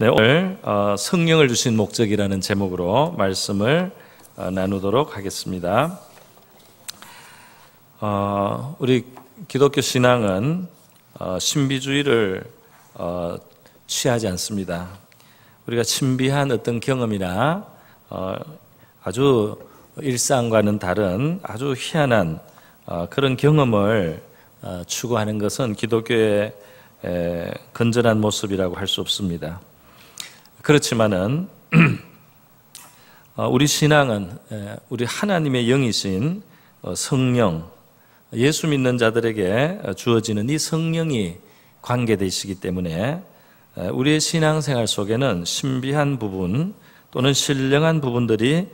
네, 오늘 성령을 주신 목적이라는 제목으로 말씀을 나누도록 하겠습니다. 우리 기독교 신앙은 신비주의를 취하지 않습니다. 우리가 신비한 어떤 경험이나 아주 일상과는 다른 아주 희한한 그런 경험을 추구하는 것은 기독교의 건전한 모습이라고 할 수 없습니다. 그렇지만은 우리 신앙은 우리 하나님의 영이신 성령, 예수 믿는 자들에게 주어지는 이 성령이 관계되시기 때문에 우리의 신앙생활 속에는 신비한 부분 또는 신령한 부분들이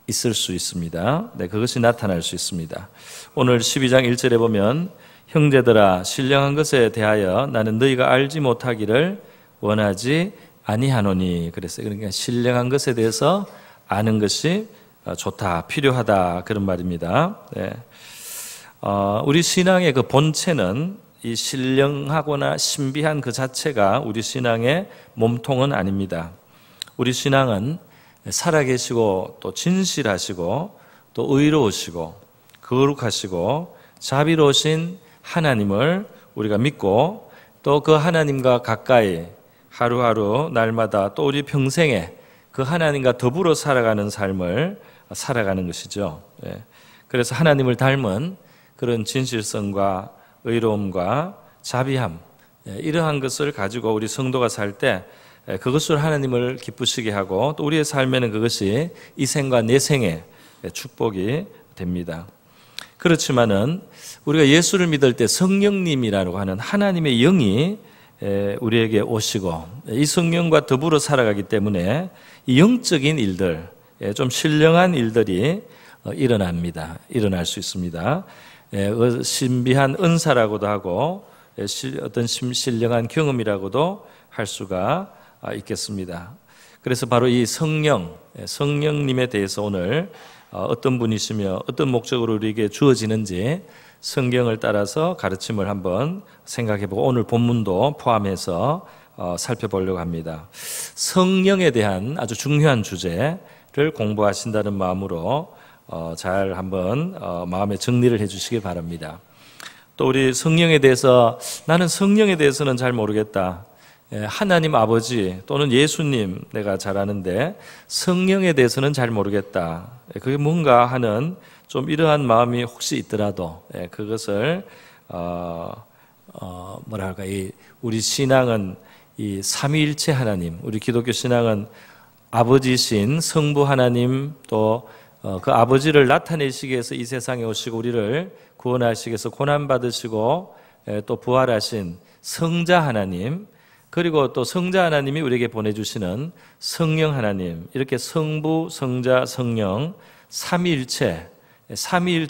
있을 수 있습니다. 네, 그것이 나타날 수 있습니다. 오늘 12장 1절에 보면 형제들아 신령한 것에 대하여 나는 너희가 알지 못하기를 원하지 아니하노니 그랬어요. 그러니까 신령한 것에 대해서 아는 것이 좋다, 필요하다 그런 말입니다. 네. 우리 신앙의 그 본체는 이 신령하거나 신비한 그 자체가 우리 신앙의 몸통은 아닙니다. 우리 신앙은 살아계시고 또 진실하시고 또 의로우시고 거룩하시고 자비로우신 하나님을 우리가 믿고 또 그 하나님과 가까이 하루하루 날마다 또 우리 평생에 그 하나님과 더불어 살아가는 삶을 살아가는 것이죠. 그래서 하나님을 닮은 그런 진실성과 의로움과 자비함 이러한 것을 가지고 우리 성도가 살 때 그것을 하나님을 기쁘시게 하고 또 우리의 삶에는 그것이 이 생과 내생의 축복이 됩니다. 그렇지만은 우리가 예수를 믿을 때 성령님이라고 하는 하나님의 영이 우리에게 오시고 이 성령과 더불어 살아가기 때문에 이 영적인 일들, 좀 신령한 일들이 일어납니다. 일어날 수 있습니다. 신비한 은사라고도 하고 어떤 신령한 경험이라고도 할 수가 있겠습니다. 그래서 바로 이 성령님에 대해서 오늘 어떤 분이시며 어떤 목적으로 우리에게 주어지는지 성경을 따라서 가르침을 한번 생각해보고 오늘 본문도 포함해서 살펴보려고 합니다. 성령에 대한 아주 중요한 주제를 공부하신다는 마음으로 잘 한번 마음에 정리를 해주시기 바랍니다. 또 우리 성령에 대해서 나는 성령에 대해서는 잘 모르겠다. 하나님 아버지 또는 예수님 내가 잘 아는데 성령에 대해서는 잘 모르겠다. 그게 뭔가 하는 좀 이러한 마음이 혹시 있더라도 그것을 뭐랄까 우리 신앙은 이 삼위일체 하나님, 우리 기독교 신앙은 아버지신 성부 하나님 또 그 아버지를 나타내시기 위해서 이 세상에 오시고 우리를 구원하시기 위해서 고난받으시고 또 부활하신 성자 하나님 그리고 또 성자 하나님이 우리에게 보내주시는 성령 하나님 이렇게 성부, 성자, 성령 삼위일체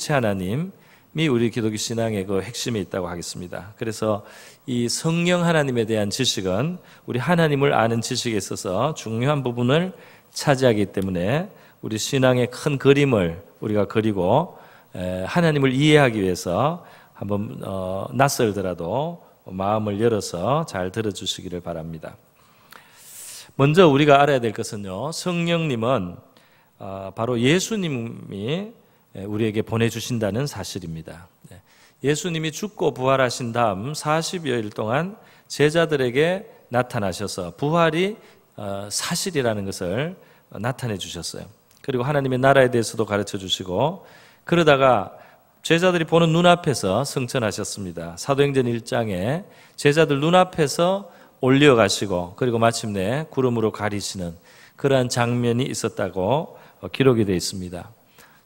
하나님이 우리 기독교 신앙의 그 핵심에 있다고 하겠습니다. 그래서 이 성령 하나님에 대한 지식은 우리 하나님을 아는 지식에 있어서 중요한 부분을 차지하기 때문에 우리 신앙의 큰 그림을 우리가 그리고 하나님을 이해하기 위해서 한번 낯설더라도 마음을 열어서 잘 들어주시기를 바랍니다. 먼저 우리가 알아야 될 것은요, 성령님은 바로 예수님이 우리에게 보내주신다는 사실입니다. 예수님이 죽고 부활하신 다음 40여일 동안 제자들에게 나타나셔서 부활이 사실이라는 것을 나타내 주셨어요. 그리고 하나님의 나라에 대해서도 가르쳐 주시고 그러다가 제자들이 보는 눈앞에서 승천하셨습니다. 사도행전 1장에 제자들 눈앞에서 올려가시고 그리고 마침내 구름으로 가리시는 그러한 장면이 있었다고 기록이 되어 있습니다.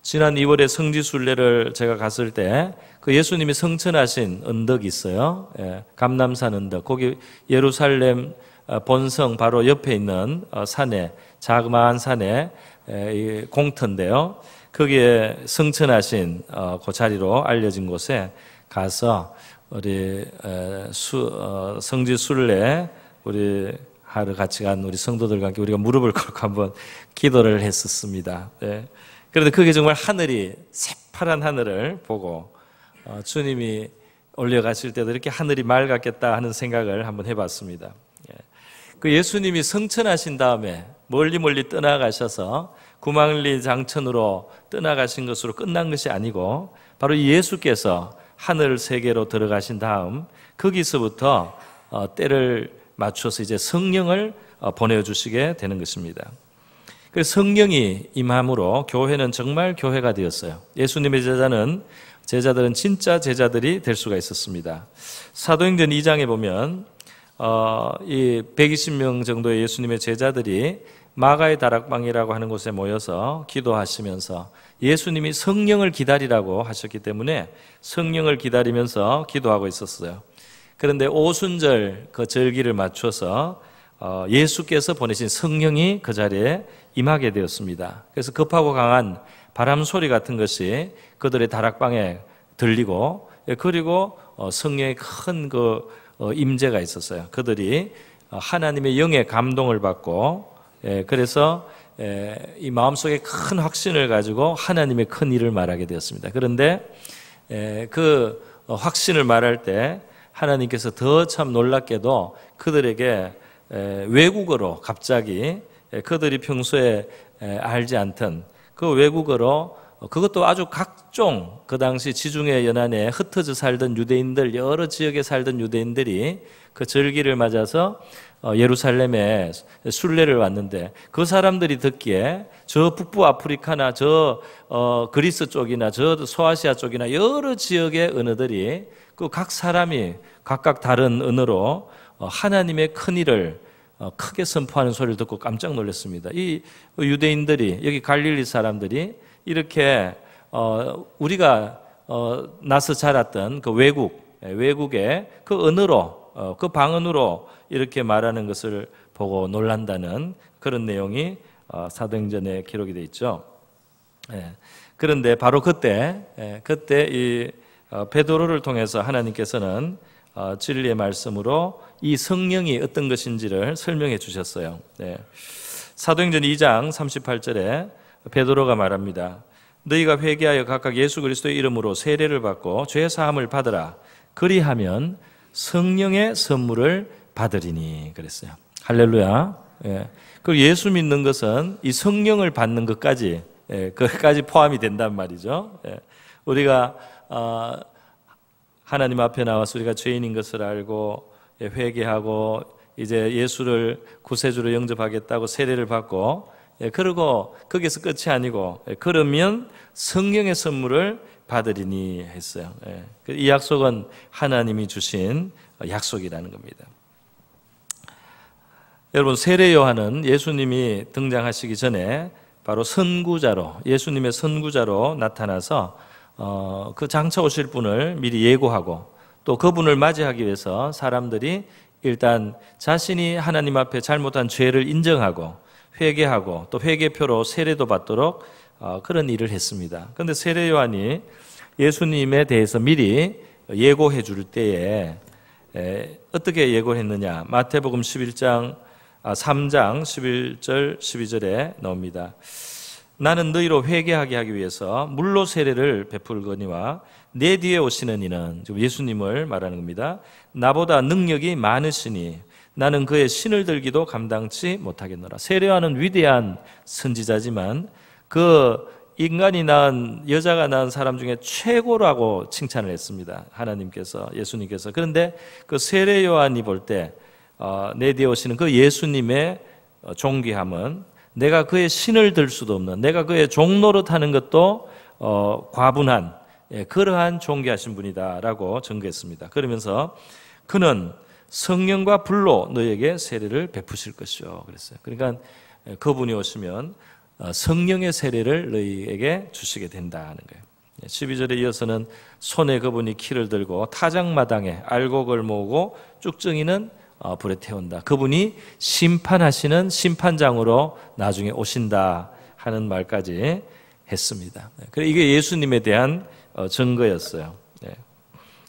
지난 2월에 성지순례를 제가 갔을 때 그 예수님이 성천하신 언덕이 있어요. 감람산 언덕. 거기 예루살렘 본성 바로 옆에 있는 산에 자그마한 산에 공터인데요. 거기에 성천하신 그 자리로 알려진 곳에 가서 우리 성지순례 우리 하루 같이 간 우리 성도들과 함께 우리가 무릎을 꿇고 한번 기도를 했었습니다. 그런데 그게 정말 하늘이 새파란 하늘을 보고 주님이 올려가실 때도 이렇게 하늘이 맑았겠다 하는 생각을 한번 해봤습니다. 그 예수님이 성천하신 다음에 멀리 떠나가셔서 구만리 장천으로 떠나가신 것으로 끝난 것이 아니고 바로 예수께서 하늘 세계로 들어가신 다음 거기서부터 때를 맞춰서 이제 성령을 보내주시게 되는 것입니다. 그래서 성령이 임함으로 교회는 정말 교회가 되었어요. 예수님의 제자들은 진짜 제자들이 될 수가 있었습니다. 사도행전 2장에 보면 이 120명 정도의 예수님의 제자들이 마가의 다락방이라고 하는 곳에 모여서 기도하시면서 예수님이 성령을 기다리라고 하셨기 때문에 성령을 기다리면서 기도하고 있었어요. 그런데 오순절 그 절기를 맞춰서 예수께서 보내신 성령이 그 자리에 임하게 되었습니다. 그래서 급하고 강한 바람 소리 같은 것이 그들의 다락방에 들리고, 그리고 성령의 큰 그 임재가 있었어요. 그들이 하나님의 영의 감동을 받고, 그래서 이 마음속에 큰 확신을 가지고 하나님의 큰 일을 말하게 되었습니다. 그런데 그 확신을 말할 때 하나님께서 더 참 놀랍게도 그들에게 외국어로 갑자기 그들이 평소에 알지 않던 그 외국어로, 그것도 아주 각종 그 당시 지중해 연안에 흩어져 살던 유대인들, 여러 지역에 살던 유대인들이 그 절기를 맞아서 예루살렘에 순례를 왔는데 그 사람들이 듣기에 저 북부 아프리카나 저 그리스 쪽이나 저 소아시아 쪽이나 여러 지역의 언어들이 그 각 사람이 각각 다른 언어로 하나님의 큰 일을 크게 선포하는 소리를 듣고 깜짝 놀랐습니다. 이 유대인들이, 여기 갈릴리 사람들이 이렇게 우리가 나서 자랐던 그 외국의 그 언어로, 그 방언으로 이렇게 말하는 것을 보고 놀란다는 그런 내용이 사도행전에 기록이 되어 있죠. 그런데 바로 그때 이 베드로를 통해서 하나님께서는 진리의 말씀으로 이 성령이 어떤 것인지를 설명해 주셨어요. 사도행전 2장 38절에 베드로가 말합니다. 너희가 회개하여 각각 예수 그리스도의 이름으로 세례를 받고 죄 사함을 받으라. 그리하면 성령의 선물을 받으리니 그랬어요. 할렐루야. 그리고 예수 믿는 것은 이 성령을 받는 것까지, 그것까지 포함이 된단 말이죠. 우리가 하나님 앞에 나와서 우리가 죄인인 것을 알고 회개하고 이제 예수를 구세주로 영접하겠다고 세례를 받고, 그러고 거기서 끝이 아니고 그러면 성령의 선물을 받으리니 했어요. 이 약속은 하나님이 주신 약속이라는 겁니다. 여러분, 세례 요한은 예수님이 등장하시기 전에 바로 선구자로, 예수님의 선구자로 나타나서 그 장차 오실 분을 미리 예고하고 또 그분을 맞이하기 위해서 사람들이 일단 자신이 하나님 앞에 잘못한 죄를 인정하고 회개하고 또 회개표로 세례도 받도록 그런 일을 했습니다. 그런데 세례 요한이 예수님에 대해서 미리 예고해 줄 때에 어떻게 예고했느냐? 마태복음 3장 11절 12절에 나옵니다. 나는 너희로 회개하게 하기 위해서 물로 세례를 베풀거니와 내 뒤에 오시는 이는, 예수님을 말하는 겁니다. 나보다 능력이 많으시니 나는 그의 신을 들기도 감당치 못하겠노라. 세례요한은 위대한 선지자지만 그 인간이 낳은, 여자가 낳은 사람 중에 최고라고 칭찬을 했습니다. 하나님께서, 예수님께서. 그런데 그 세례요한이 볼 때 내 뒤에 오시는 그 예수님의 존귀함은 내가 그의 신을 들 수도 없는, 내가 그의 종노릇 하는 것도 과분한, 그러한 존귀하신 분이다라고 증거했습니다. 그러면서 그는 성령과 불로 너에게 세례를 베푸실 것이요 그랬어요. 그러니까 그분이 오시면 성령의 세례를 너희에게 주시게 된다는 거예요. 12절에 이어서는 손에 그분이 키를 들고 타작마당에 알곡을 모으고 쭉정이는 불에 태운다. 그분이 심판하시는 심판장으로 나중에 오신다 하는 말까지 했습니다. 이게 예수님에 대한 증거였어요.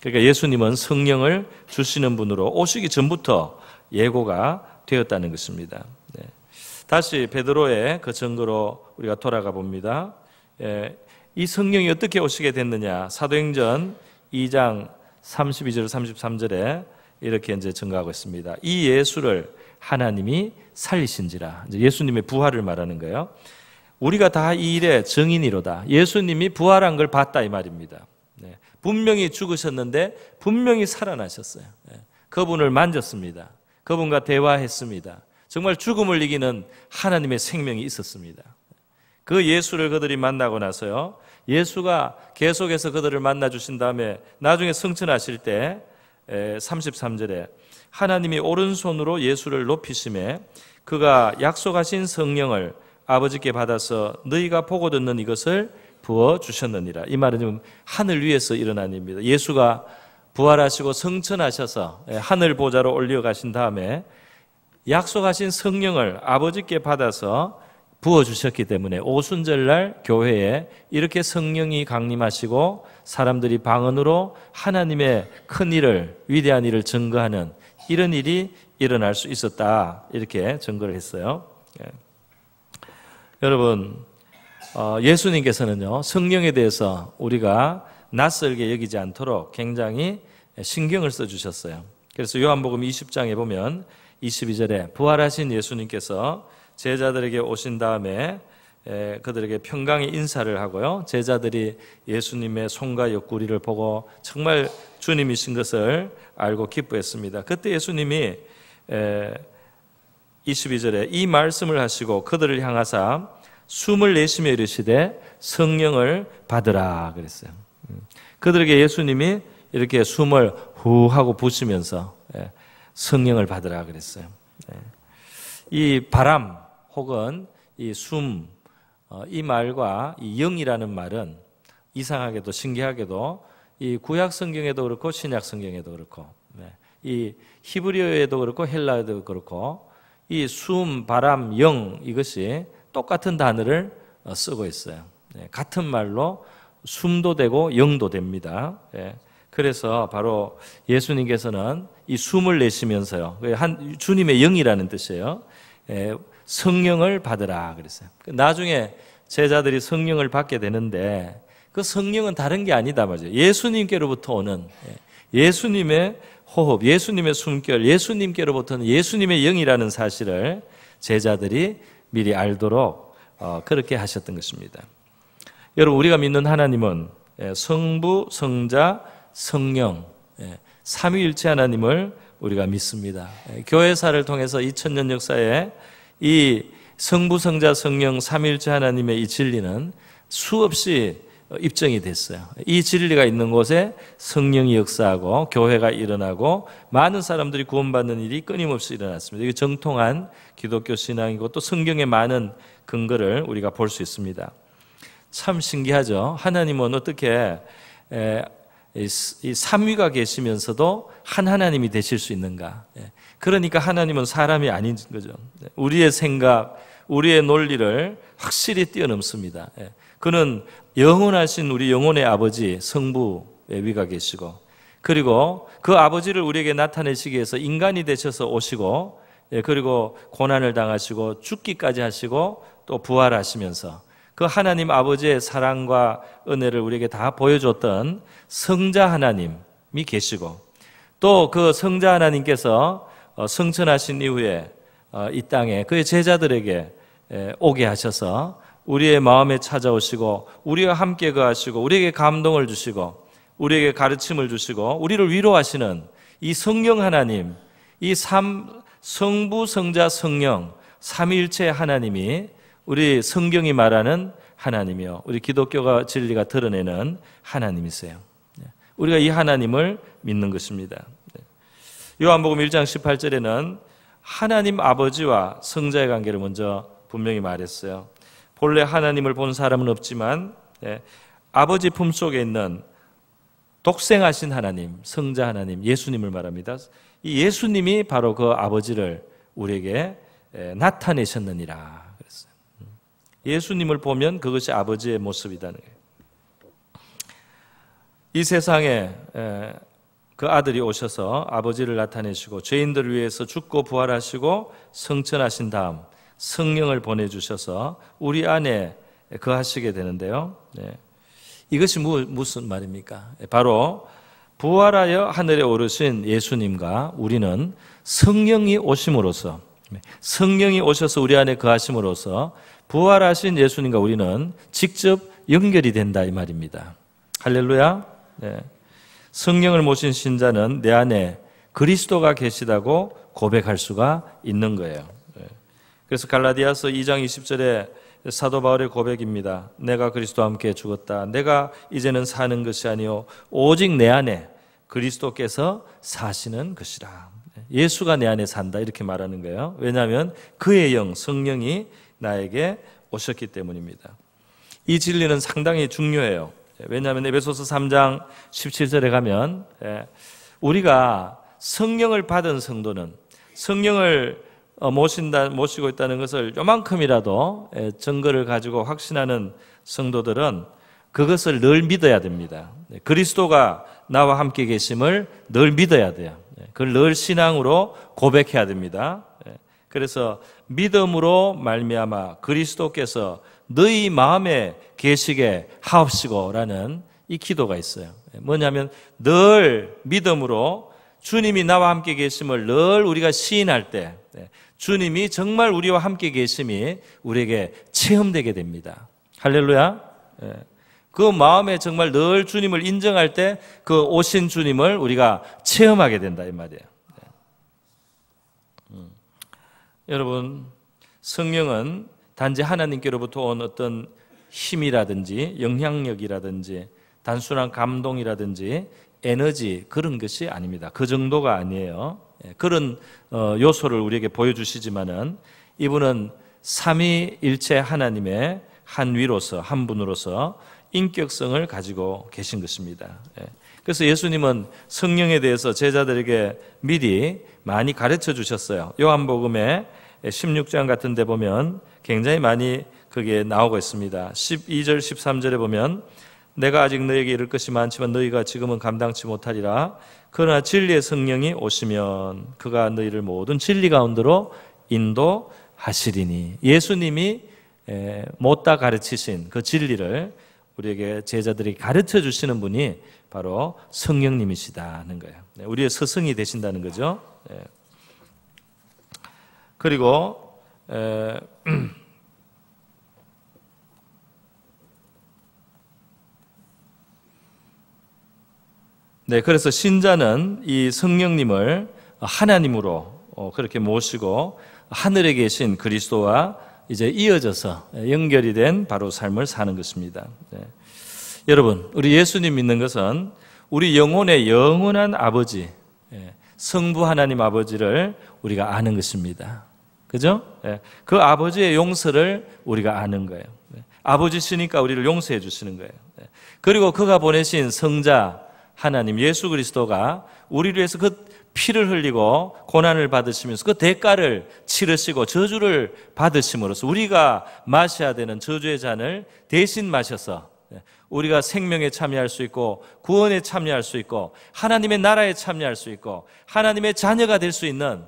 그러니까 예수님은 성령을 주시는 분으로 오시기 전부터 예고가 되었다는 것입니다. 다시 베드로의 그 증거로 우리가 돌아가 봅니다. 이 성령이 어떻게 오시게 됐느냐? 사도행전 2장 32절 33절에 이렇게 이제 증거하고 있습니다. 이 예수를 하나님이 살리신지라. 이제 예수님의 부활을 말하는 거예요. 우리가 다 이 일의 증인이로다. 예수님이 부활한 걸 봤다 이 말입니다. 분명히 죽으셨는데 분명히 살아나셨어요. 그분을 만졌습니다. 그분과 대화했습니다. 정말 죽음을 이기는 하나님의 생명이 있었습니다. 그 예수를 그들이 만나고 나서요, 예수가 계속해서 그들을 만나 주신 다음에 나중에 승천하실 때 33절에 하나님이 오른손으로 예수를 높이심에 그가 약속하신 성령을 아버지께 받아서 너희가 보고 듣는 이것을 부어주셨느니라. 이 말은 지금 하늘 위에서 일어난 일입니다. 예수가 부활하시고 성천하셔서 하늘 보좌로 올려가신 다음에 약속하신 성령을 아버지께 받아서 부어주셨기 때문에 오순절날 교회에 이렇게 성령이 강림하시고 사람들이 방언으로 하나님의 큰 일을, 위대한 일을 증거하는 이런 일이 일어날 수 있었다, 이렇게 증거를 했어요. 여러분, 예수님께서는요, 성령에 대해서 우리가 낯설게 여기지 않도록 굉장히 신경을 써주셨어요. 그래서 요한복음 20장에 보면 22절에 부활하신 예수님께서 제자들에게 오신 다음에 그들에게 평강의 인사를 하고요, 제자들이 예수님의 손과 옆구리를 보고 정말 주님이신 것을 알고 기뻐했습니다. 그때 예수님이 22절에 이 말씀을 하시고 그들을 향하사 숨을 내쉬며 이르시되 성령을 받으라 그랬어요. 그들에게 예수님이 이렇게 숨을 후 하고 부시면서 성령을 받으라 그랬어요. 이 바람 혹은 이 숨, 이 말과 이 영이라는 말은 이상하게도 신기하게도 이 구약 성경에도 그렇고 신약 성경에도 그렇고 이 히브리어에도 그렇고 헬라어에도 그렇고 이 숨, 바람, 영, 이것이 똑같은 단어를 쓰고 있어요. 같은 말로 숨도 되고 영도 됩니다. 그래서 바로 예수님께서는 이 숨을 내쉬면서요, 주님의 영이라는 뜻이에요, 성령을 받으라 그랬어요. 나중에 제자들이 성령을 받게 되는데 그 성령은 다른 게 아니다 말이죠. 예수님께로부터 오는 예수님의 호흡, 예수님의 숨결, 예수님께로부터는 예수님의 영이라는 사실을 제자들이 미리 알도록 그렇게 하셨던 것입니다. 여러분, 우리가 믿는 하나님은 성부, 성자, 성령, 삼위일체 하나님을 우리가 믿습니다. 교회사를 통해서 2000년 역사에 이 성부, 성자, 성령, 삼위일체 하나님의 이 진리는 수없이 입증이 됐어요. 이 진리가 있는 곳에 성령이 역사하고 교회가 일어나고 많은 사람들이 구원받는 일이 끊임없이 일어났습니다. 이게 정통한 기독교 신앙이고 또 성경의 많은 근거를 우리가 볼 수 있습니다. 참 신기하죠. 하나님은 어떻게 이 삼위가 계시면서도 한 하나님이 되실 수 있는가? 그러니까 하나님은 사람이 아닌 거죠. 우리의 생각, 우리의 논리를 확실히 뛰어넘습니다. 그는 영원하신 우리 영혼의 아버지 성부의 위가 계시고, 그리고 그 아버지를 우리에게 나타내시기 위해서 인간이 되셔서 오시고, 그리고 고난을 당하시고 죽기까지 하시고 또 부활하시면서 그 하나님 아버지의 사랑과 은혜를 우리에게 다 보여줬던 성자 하나님이 계시고, 또 그 성자 하나님께서 성천하신 이후에 이 땅에 그의 제자들에게 오게 하셔서 우리의 마음에 찾아오시고 우리와 함께 거하시고 우리에게 감동을 주시고 우리에게 가르침을 주시고 우리를 위로하시는 이 성령 하나님, 이 성부, 성자, 성령 삼위일체 하나님이 우리 성경이 말하는 하나님이요, 우리 기독교가 진리가 드러내는 하나님이세요. 우리가 이 하나님을 믿는 것입니다. 요한복음 1장 18절에는 하나님 아버지와 성자의 관계를 먼저 분명히 말했어요. 본래 하나님을 본 사람은 없지만 아버지 품속에 있는 독생하신 하나님, 성자 하나님, 예수님을 말합니다. 이 예수님이 바로 그 아버지를 우리에게 나타내셨느니라 그랬어요. 예수님을 보면 그것이 아버지의 모습이라는 거예요. 이 세상에 그 아들이 오셔서 아버지를 나타내시고 죄인들을 위해서 죽고 부활하시고 성천하신 다음 성령을 보내주셔서 우리 안에 거하시게 되는데요. 이것이 무슨 말입니까? 바로 부활하여 하늘에 오르신 예수님과 우리는 성령이 오심으로써, 성령이 오셔서 우리 안에 거하심으로써 부활하신 예수님과 우리는 직접 연결이 된다 이 말입니다. 할렐루야. 네. 성령을 모신 신자는 내 안에 그리스도가 계시다고 고백할 수가 있는 거예요. 네. 그래서 갈라디아서 2장 20절에 사도 바울의 고백입니다. 내가 그리스도와 함께 죽었다. 내가 이제는 사는 것이 아니요 오직 내 안에 그리스도께서 사시는 것이라. 예수가 내 안에 산다 이렇게 말하는 거예요. 왜냐하면 그의 영 성령이 나에게 오셨기 때문입니다. 이 진리는 상당히 중요해요. 왜냐하면 에베소서 3장 17절에 가면 우리가 성령을 받은 성도는 성령을 모시고 있다는 것을 요만큼이라도 증거를 가지고 확신하는 성도들은 그것을 늘 믿어야 됩니다. 그리스도가 나와 함께 계심을 늘 믿어야 돼요. 그걸 늘 신앙으로 고백해야 됩니다. 그래서 믿음으로 말미암아 그리스도께서 너희 마음에 계시게 하옵시고라는 이 기도가 있어요. 뭐냐면 늘 믿음으로 주님이 나와 함께 계심을 늘 우리가 시인할 때 주님이 정말 우리와 함께 계심이 우리에게 체험되게 됩니다. 할렐루야. 그 마음에 정말 늘 주님을 인정할 때 그 오신 주님을 우리가 체험하게 된다 이 말이에요. 여러분, 성령은 단지 하나님께로부터 온 어떤 힘이라든지 영향력이라든지 단순한 감동이라든지 에너지 그런 것이 아닙니다. 그 정도가 아니에요. 그런 요소를 우리에게 보여주시지만은 이분은 삼위일체 하나님의 한 위로서 한 분으로서 인격성을 가지고 계신 것입니다. 그래서 예수님은 성령에 대해서 제자들에게 미리 많이 가르쳐 주셨어요. 요한복음에 16장 같은 데 보면 굉장히 많이 그게 나오고 있습니다. 12절 13절에 보면 내가 아직 너에게 이를 것이 많지만 너희가 지금은 감당치 못하리라. 그러나 진리의 성령이 오시면 그가 너희를 모든 진리 가운데로 인도하시리니. 예수님이 못다 가르치신 그 진리를 우리에게 제자들이 가르쳐 주시는 분이 바로 성령님이시다는 거예요. 우리의 스승이 되신다는 거죠. 그리고 그래서 신자는 이 성령님을 하나님으로 그렇게 모시고 하늘에 계신 그리스도와 이제 이어져서 연결이 된 바로 삶을 사는 것입니다. 여러분, 우리 예수님 믿는 것은 우리 영혼의 영원한 아버지, 성부 하나님 아버지를 우리가 아는 것입니다. 그죠? 그 아버지의 용서를 우리가 아는 거예요. 아버지시니까 우리를 용서해 주시는 거예요. 그리고 그가 보내신 성자 하나님 예수 그리스도가 우리를 위해서 그 피를 흘리고 고난을 받으시면서 그 대가를 치르시고 저주를 받으심으로써 우리가 마셔야 되는 저주의 잔을 대신 마셔서 우리가 생명에 참여할 수 있고 구원에 참여할 수 있고 하나님의 나라에 참여할 수 있고 하나님의 자녀가 될 수 있는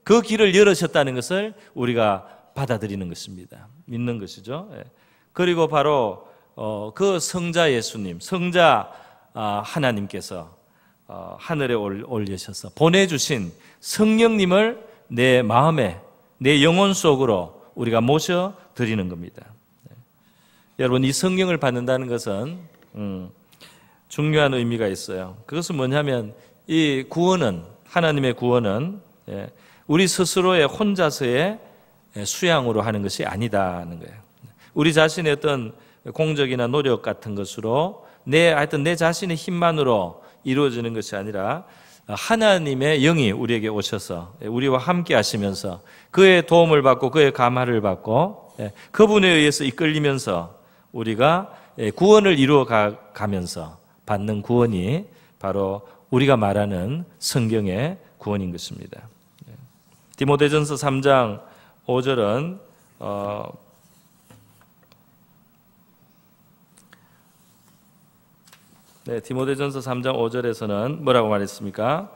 그 길을 열으셨다는 것을 우리가 받아들이는 것입니다. 믿는 것이죠. 그리고 바로 그 성자 예수님, 성자 하나님께서 하늘에 올리셔서 보내주신 성령님을 내 마음에 내 영혼 속으로 우리가 모셔드리는 겁니다. 여러분, 이 성령을 받는다는 것은 중요한 의미가 있어요. 그것은 뭐냐면 이 구원은, 하나님의 구원은 우리 스스로의 혼자서의 수양으로 하는 것이 아니다는 거예요. 우리 자신의 어떤 공적이나 노력 같은 것으로 하여튼 내 자신의 힘만으로 이루어지는 것이 아니라 하나님의 영이 우리에게 오셔서 우리와 함께 하시면서 그의 도움을 받고 그의 감화를 받고 그분에 의해서 이끌리면서 우리가 구원을 이루어 가면서 받는 구원이 바로 우리가 말하는 성경의 구원인 것입니다. 디모데전서 3장 5절은 디모데전서 3장 5절에서는 뭐라고 말했습니까?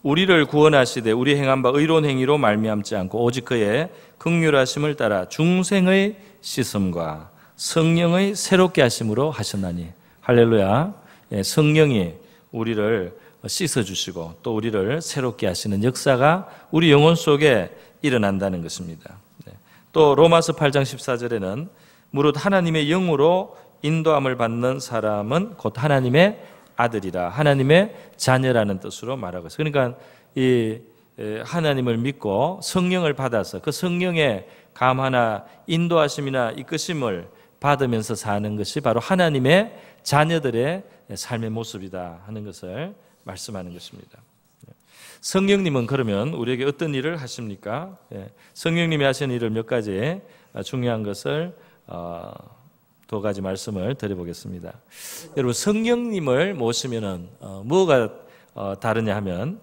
우리를 구원하시되 우리 행한 바 의로운 행위로 말미암지 않고 오직 그의 긍휼하심을 따라 중생의 씻음과 성령의 새롭게 하심으로 하셨나니. 할렐루야. 성령이 우리를 씻어주시고 또 우리를 새롭게 하시는 역사가 우리 영혼 속에 일어난다는 것입니다. 또 로마서 8장 14절에는 무릇 하나님의 영으로 인도함을 받는 사람은 곧 하나님의 아들이라, 하나님의 자녀라는 뜻으로 말하고 있어요. 그러니까 이 하나님을 믿고 성령을 받아서 그 성령의 감화나 인도하심이나 이끄심을 받으면서 사는 것이 바로 하나님의 자녀들의 삶의 모습이다 하는 것을 말씀하는 것입니다. 성령님은 그러면 우리에게 어떤 일을 하십니까? 성령님이 하시는 일을 몇 가지 중요한 것을 두 가지 말씀을 드려보겠습니다. 여러분, 성령님을 모시면은 뭐가 다르냐 하면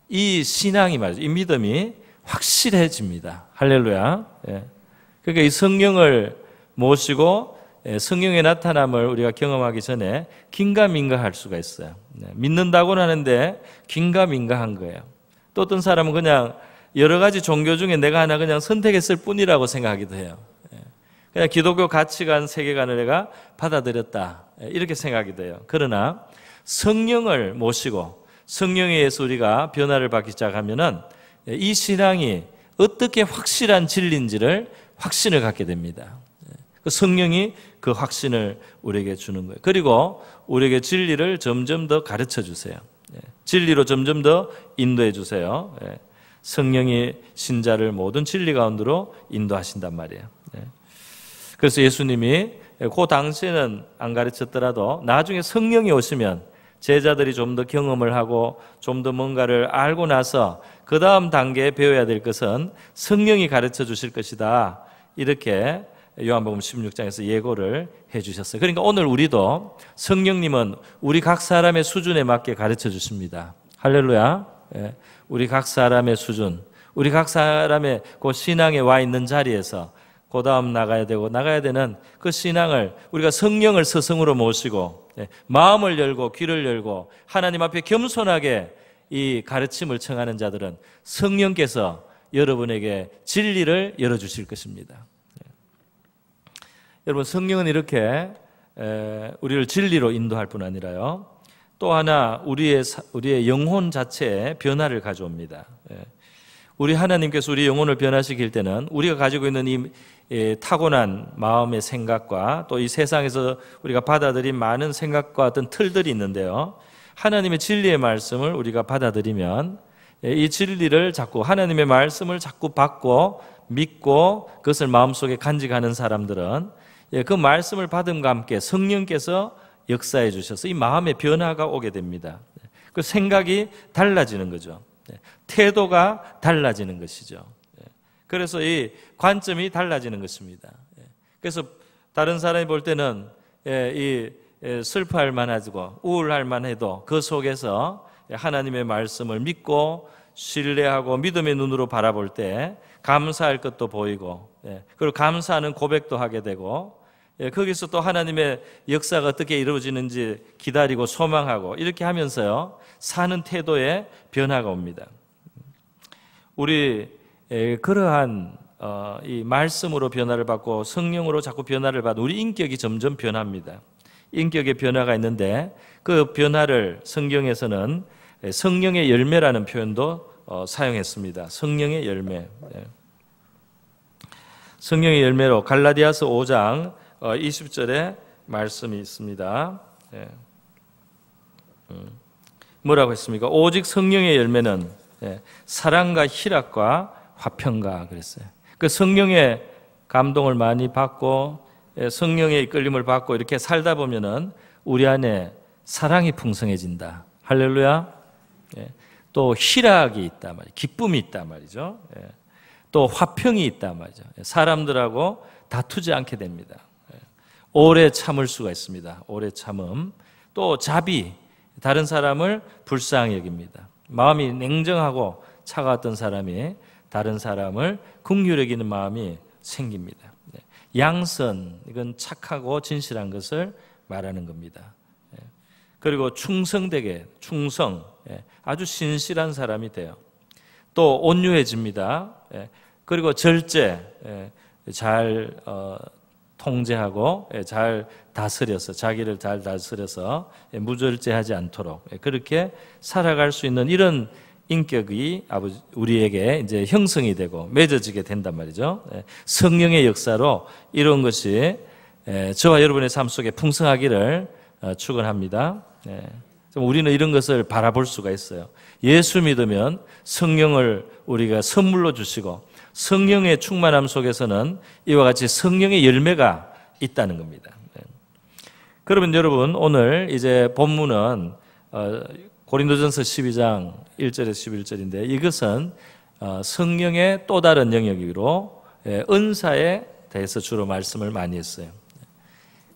이 신앙이 말이죠. 이 믿음이 확실해집니다. 할렐루야. 그러니까 이 성령을 모시고 성령의 나타남을 우리가 경험하기 전에 긴가민가할 수가 있어요. 믿는다고는 하는데 긴가민가한 거예요. 또 어떤 사람은 그냥 여러 가지 종교 중에 내가 하나 그냥 선택했을 뿐이라고 생각하기도 해요. 그냥 기독교 가치관, 세계관을 내가 받아들였다 이렇게 생각이 돼요. 그러나 성령을 모시고 성령에 의해서 우리가 변화를 받기 시작하면은 이 신앙이 어떻게 확실한 진리인지를 확신을 갖게 됩니다. 그 성령이 그 확신을 우리에게 주는 거예요. 그리고 우리에게 진리를 점점 더 가르쳐 주세요. 진리로 점점 더 인도해 주세요. 성령이 신자를 모든 진리 가운데로 인도하신단 말이에요. 그래서 예수님이 그 당시에는 안 가르쳤더라도 나중에 성령이 오시면 제자들이 좀 더 경험을 하고 좀 더 뭔가를 알고 나서 그 다음 단계에 배워야 될 것은 성령이 가르쳐 주실 것이다. 이렇게 요한복음 16장에서 예고를 해 주셨어요. 그러니까 오늘 우리도 성령님은 우리 각 사람의 수준에 맞게 가르쳐 주십니다. 할렐루야. 우리 각 사람의 수준, 우리 각 사람의 그 신앙에 와 있는 자리에서 그 다음 나가야 되는 그 신앙을 우리가 성령을 스승으로 모시고 마음을 열고 귀를 열고 하나님 앞에 겸손하게 이 가르침을 청하는 자들은 성령께서 여러분에게 진리를 열어주실 것입니다. 여러분, 성령은 이렇게 우리를 진리로 인도할 뿐 아니라요, 또 하나 우리의 영혼 자체에 변화를 가져옵니다. 우리 하나님께서 우리 영혼을 변화시킬 때는 우리가 가지고 있는 이 타고난 마음의 생각과 또 이 세상에서 우리가 받아들인 많은 생각과 어떤 틀들이 있는데요, 하나님의 진리의 말씀을 우리가 받아들이면 이 진리를 자꾸, 하나님의 말씀을 자꾸 받고 믿고 그것을 마음속에 간직하는 사람들은 그 말씀을 받음과 함께 성령께서 역사해 주셔서 이 마음의 변화가 오게 됩니다. 그 생각이 달라지는 거죠. 태도가 달라지는 것이죠. 그래서 이 관점이 달라지는 것입니다. 그래서 다른 사람이 볼 때는 이 슬퍼할 만하고 우울할 만해도 그 속에서 하나님의 말씀을 믿고 신뢰하고 믿음의 눈으로 바라볼 때 감사할 것도 보이고, 그리고 감사하는 고백도 하게 되고, 거기서 또 하나님의 역사가 어떻게 이루어지는지 기다리고 소망하고 이렇게 하면서요, 사는 태도에 변화가 옵니다. 우리 그러한 이 말씀으로 변화를 받고 성령으로 자꾸 변화를 받고 우리 인격이 점점 변합니다. 인격의 변화가 있는데 그 변화를 성경에서는 성령의 열매라는 표현도 사용했습니다. 성령의 열매. 성령의 열매로 갈라디아서 5장 20절에 말씀이 있습니다. 뭐라고 했습니까? 오직 성령의 열매는 사랑과 희락과 화평과 그랬어요. 그 성령의 감동을 많이 받고 성령의 이끌림을 받고 이렇게 살다 보면은 우리 안에 사랑이 풍성해진다. 할렐루야. 또 희락이 있단 말이에요. 기쁨이 있단 말이죠. 또 화평이 있단 말이죠. 사람들하고 다투지 않게 됩니다. 오래 참을 수가 있습니다. 오래 참음. 또 자비, 다른 사람을 불쌍히 여깁니다. 마음이 냉정하고 차가웠던 사람이 다른 사람을 긍휼히 여기는 마음이 생깁니다. 양선, 이건 착하고 진실한 것을 말하는 겁니다. 그리고 충성되게, 충성, 아주 신실한 사람이 돼요. 또 온유해집니다. 그리고 절제, 잘 통제하고 잘 다스려서 자기를 잘 다스려서 무절제하지 않도록 그렇게 살아갈 수 있는 이런 인격이 우리에게 이제 형성이 되고 맺어지게 된단 말이죠. 성령의 역사로 이런 것이 저와 여러분의 삶 속에 풍성하기를 축원합니다. 우리는 이런 것을 바라볼 수가 있어요. 예수 믿으면 성령을 우리가 선물로 주시고 성령의 충만함 속에서는 이와 같이 성령의 열매가 있다는 겁니다. 그러면 여러분 오늘 이제 본문은 고린도전서 12장 1절에서 11절인데 이것은 성령의 또 다른 영역으로 은사에 대해서 주로 말씀을 많이 했어요.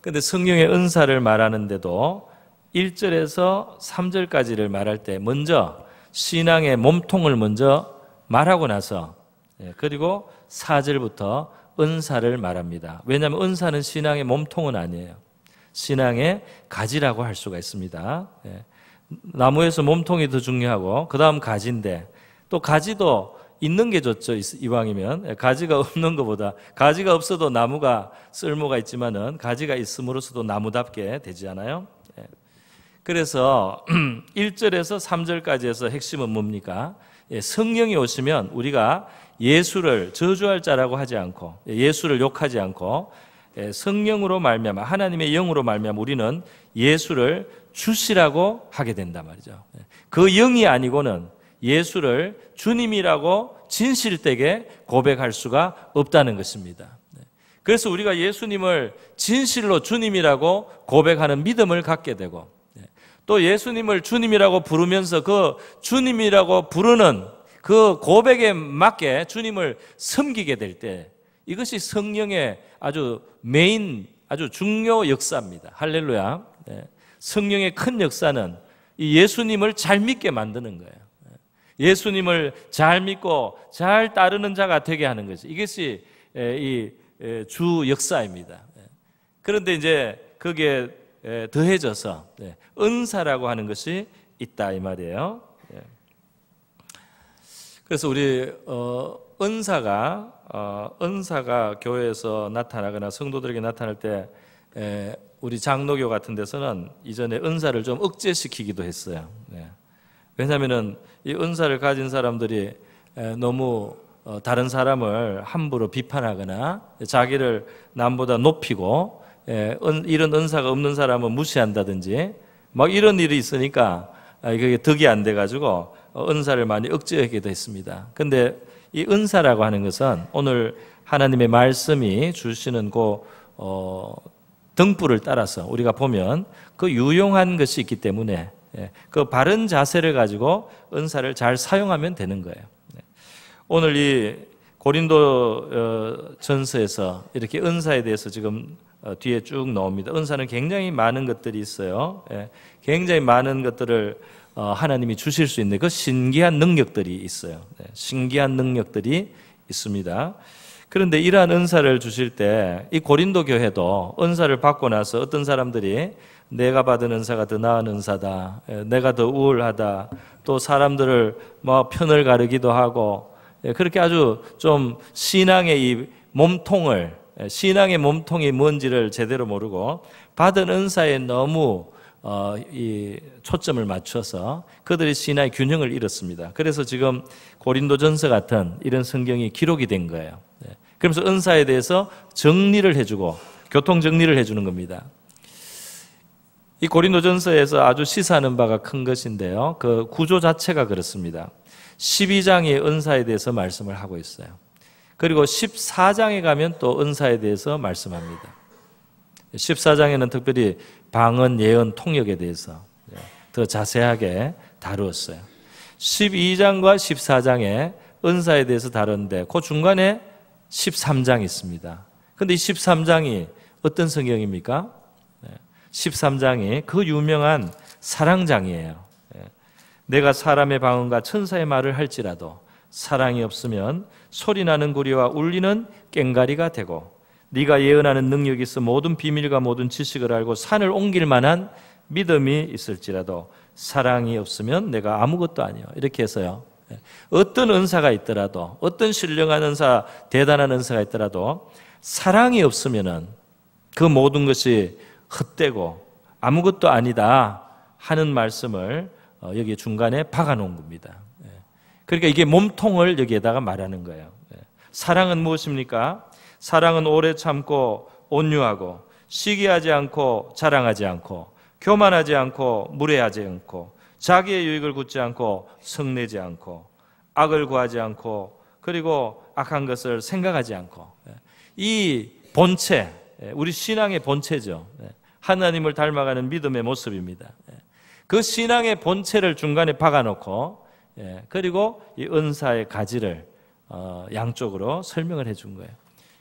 그런데 성령의 은사를 말하는데도 1절에서 3절까지를 말할 때 먼저 신앙의 몸통을 먼저 말하고 나서 그리고 4절부터 은사를 말합니다. 왜냐하면 은사는 신앙의 몸통은 아니에요. 신앙의 가지라고 할 수가 있습니다. 나무에서 몸통이 더 중요하고 그 다음 가지인데 또 가지도 있는 게 좋죠. 이왕이면 가지가 없는 것보다 가지가 없어도 나무가 쓸모가 있지만은 가지가 있음으로써도 나무답게 되지 않아요? 그래서 1절에서 3절까지에서 핵심은 뭡니까? 성령이 오시면 우리가 예수를 저주할 자라고 하지 않고 예수를 욕하지 않고 성령으로 말미암아 하나님의 영으로 말미암아 우리는 예수를 주시라고 하게 된단 말이죠. 그 영이 아니고는 예수를 주님이라고 진실되게 고백할 수가 없다는 것입니다. 그래서 우리가 예수님을 진실로 주님이라고 고백하는 믿음을 갖게 되고 또 예수님을 주님이라고 부르면서 그 주님이라고 부르는 그 고백에 맞게 주님을 섬기게 될 때 이것이 성령의 아주 메인 아주 중요 역사입니다. 할렐루야. 성령의 큰 역사는 이 예수님을 잘 믿게 만드는 거예요. 예수님을 잘 믿고 잘 따르는 자가 되게 하는 것이 이것이 이 주 역사입니다. 그런데 이제 거기에 더해져서 은사라고 하는 것이 있다 이 말이에요. 그래서 우리 은사가 교회에서 나타나거나 성도들에게 나타날 때 우리 장로교 같은 데서는 이전에 은사를 좀 억제시키기도 했어요. 왜냐하면은 이 은사를 가진 사람들이 너무 다른 사람을 함부로 비판하거나 자기를 남보다 높이고 이런 은사가 없는 사람은 무시한다든지 막 이런 일이 있으니까 그게 덕이 안 돼가지고 은사를 많이 억제하기도 했습니다. 그런데 이 은사라고 하는 것은 오늘 하나님의 말씀이 주시는 그 등불을 따라서 우리가 보면 그 유용한 것이 있기 때문에 그 바른 자세를 가지고 은사를 잘 사용하면 되는 거예요. 오늘 이 고린도 전서에서 이렇게 은사에 대해서 지금 뒤에 쭉 나옵니다. 은사는 굉장히 많은 것들이 있어요. 굉장히 많은 것들을 하나님이 주실 수 있는 그 신기한 능력들이 있어요. 신기한 능력들이 있습니다. 그런데 이러한 은사를 주실 때 이 고린도 교회도 은사를 받고 나서 어떤 사람들이 내가 받은 은사가 더 나은 은사다, 내가 더 우월하다, 또 사람들을 뭐 편을 가르기도 하고 그렇게 아주 좀 신앙의 이 몸통을 신앙의 몸통이 뭔지를 제대로 모르고 받은 은사에 너무 이 초점을 맞춰서 그들의 신앙의 균형을 잃었습니다. 그래서 지금 고린도전서 같은 이런 성경이 기록이 된 거예요. 그러면서 은사에 대해서 정리를 해주고 교통 정리를 해주는 겁니다. 이 고린도전서에서 아주 시사하는 바가 큰 것인데요. 그 구조 자체가 그렇습니다. 12장의 은사에 대해서 말씀을 하고 있어요. 그리고 14장에 가면 또 은사에 대해서 말씀합니다. 14장에는 특별히 방언, 예언, 통역에 대해서 더 자세하게 다루었어요. 12장과 14장에 은사에 대해서 다루는데 그 중간에 13장이 있습니다. 그런데 이 13장이 어떤 성경입니까? 13장이 그 유명한 사랑장이에요. 내가 사람의 방언과 천사의 말을 할지라도 사랑이 없으면 소리나는 구리와 울리는 꽹가리가 되고 네가 예언하는 능력이 있어 모든 비밀과 모든 지식을 알고 산을 옮길 만한 믿음이 있을지라도 사랑이 없으면 내가 아무것도 아니요. 이렇게 해서요. 어떤 은사가 있더라도 어떤 신령한 은사, 대단한 은사가 있더라도 사랑이 없으면은 그 모든 것이 헛되고 아무것도 아니다 하는 말씀을 여기 중간에 박아놓은 겁니다. 그러니까 이게 몸통을 여기에다가 말하는 거예요. 사랑은 무엇입니까? 사랑은 오래 참고 온유하고 시기하지 않고 자랑하지 않고 교만하지 않고 무례하지 않고 자기의 유익을 굳지 않고 성내지 않고 악을 구하지 않고 그리고 악한 것을 생각하지 않고 이 본체, 우리 신앙의 본체죠. 하나님을 닮아가는 믿음의 모습입니다. 그 신앙의 본체를 중간에 박아놓고 그리고 이 은사의 가지를 양쪽으로 설명을 해준 거예요.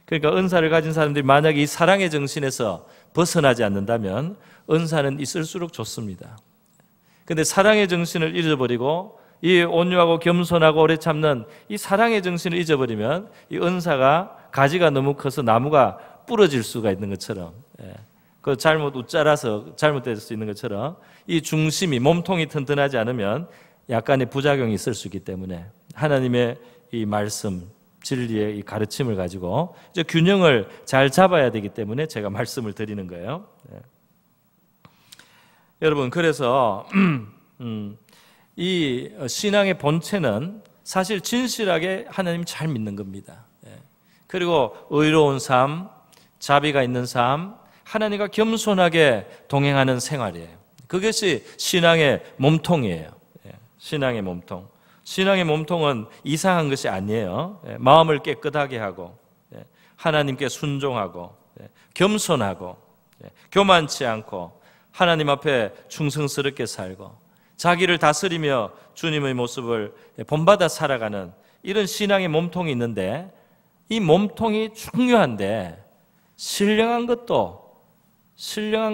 그러니까 은사를 가진 사람들이 만약에 이 사랑의 정신에서 벗어나지 않는다면 은사는 있을수록 좋습니다. 그런데 사랑의 정신을 잊어버리고 이 온유하고 겸손하고 오래 참는 이 사랑의 정신을 잊어버리면 이 은사가 가지가 너무 커서 나무가 부러질 수가 있는 것처럼 그 잘못 웃자라서 잘못될 수 있는 것처럼 이 중심이 몸통이 튼튼하지 않으면 약간의 부작용이 있을 수 있기 때문에 하나님의 이 말씀 진리의 이 가르침을 가지고 이제 균형을 잘 잡아야 되기 때문에 제가 말씀을 드리는 거예요. 여러분 그래서 이 신앙의 본체는 사실 진실하게 하나님 잘 믿는 겁니다. 그리고 의로운 삶, 자비가 있는 삶, 하나님과 겸손하게 동행하는 생활이에요. 그것이 신앙의 몸통이에요. 신앙의 몸통. 신앙의 몸통은 이상한 것이 아니에요. 마음을 깨끗하게 하고 하나님께 순종하고 겸손하고 교만치 않고 하나님 앞에 충성스럽게 살고 자기를 다스리며 주님의 모습을 본받아 살아가는 이런 신앙의 몸통이 있는데 이 몸통이 중요한데 신령한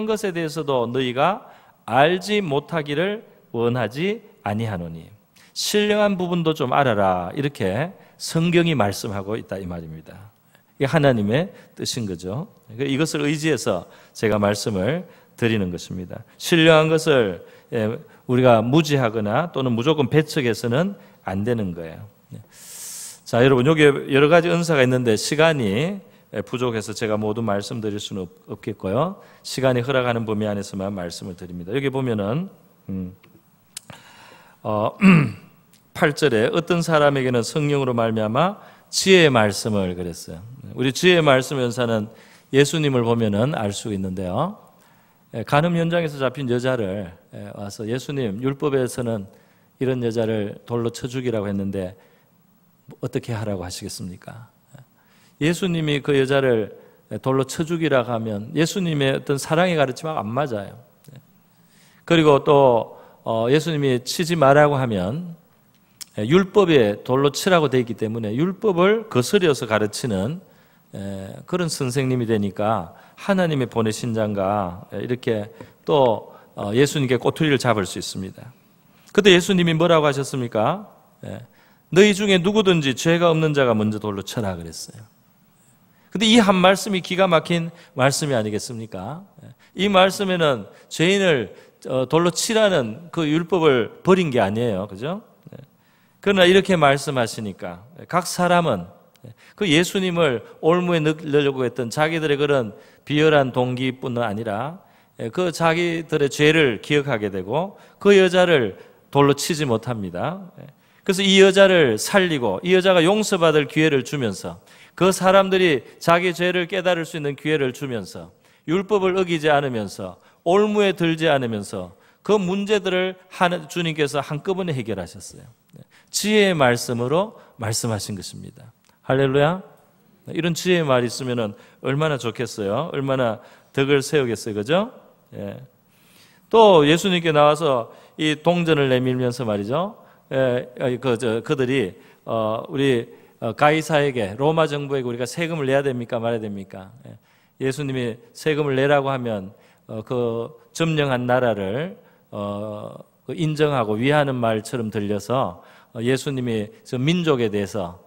것에 대해서도 너희가 알지 못하기를 원하지 아니하노니 신령한 부분도 좀 알아라 이렇게 성경이 말씀하고 있다 이 말입니다. 이게 하나님의 뜻인 거죠. 이것을 의지해서 제가 말씀을 드리는 것입니다. 신령한 것을 우리가 무지하거나 또는 무조건 배척해서는 안 되는 거예요. 자, 여러분 여기 여러 가지 은사가 있는데 시간이 부족해서 제가 모두 말씀드릴 수는 없겠고요. 시간이 허락하는 범위 안에서만 말씀을 드립니다. 여기 보면은 8절에 어떤 사람에게는 성령으로 말미암아 지혜의 말씀을 그랬어요. 우리 지혜의 말씀 연사는 예수님을 보면은 알 수 있는데요. 간음 현장에서 잡힌 여자를 와서 예수님 율법에서는 이런 여자를 돌로 쳐 죽이라고 했는데 어떻게 하라고 하시겠습니까? 예수님이 그 여자를 돌로 쳐 죽이라고 하면 예수님의 어떤 사랑의 가르침하고 안 맞아요. 그리고 또 예수님이 치지 말라고 하면 율법에 돌로 치라고 되어 있기 때문에 율법을 거스려서 가르치는 그런 선생님이 되니까 하나님의 보내신 자가 이렇게 또 예수님께 꼬투리를 잡을 수 있습니다. 그때 예수님이 뭐라고 하셨습니까? 너희 중에 누구든지 죄가 없는 자가 먼저 돌로 쳐라 그랬어요. 근데 이 한 말씀이 기가 막힌 말씀이 아니겠습니까? 이 말씀에는 죄인을 돌로 치라는 그 율법을 버린 게 아니에요. 그죠? 그러나 이렇게 말씀하시니까 각 사람은 그 예수님을 올무에 넣으려고 했던 자기들의 그런 비열한 동기뿐만 아니라 그 자기들의 죄를 기억하게 되고 그 여자를 돌로 치지 못합니다. 그래서 이 여자를 살리고 이 여자가 용서받을 기회를 주면서 그 사람들이 자기 죄를 깨달을 수 있는 기회를 주면서 율법을 어기지 않으면서 올무에 들지 않으면서 그 문제들을 주님께서 한꺼번에 해결하셨어요. 지혜의 말씀으로 말씀하신 것입니다. 할렐루야. 이런 지혜의 말이 있으면 얼마나 좋겠어요. 얼마나 덕을 세우겠어요. 그죠? 예. 또 예수님께 나와서 이 동전을 내밀면서 말이죠. 그들이 우리 가이사에게 로마 정부에게 우리가 세금을 내야 됩니까? 말아야 됩니까? 예수님이 세금을 내라고 하면 그 점령한 나라를 인정하고 위하는 말처럼 들려서 예수님이 저 민족에 대해서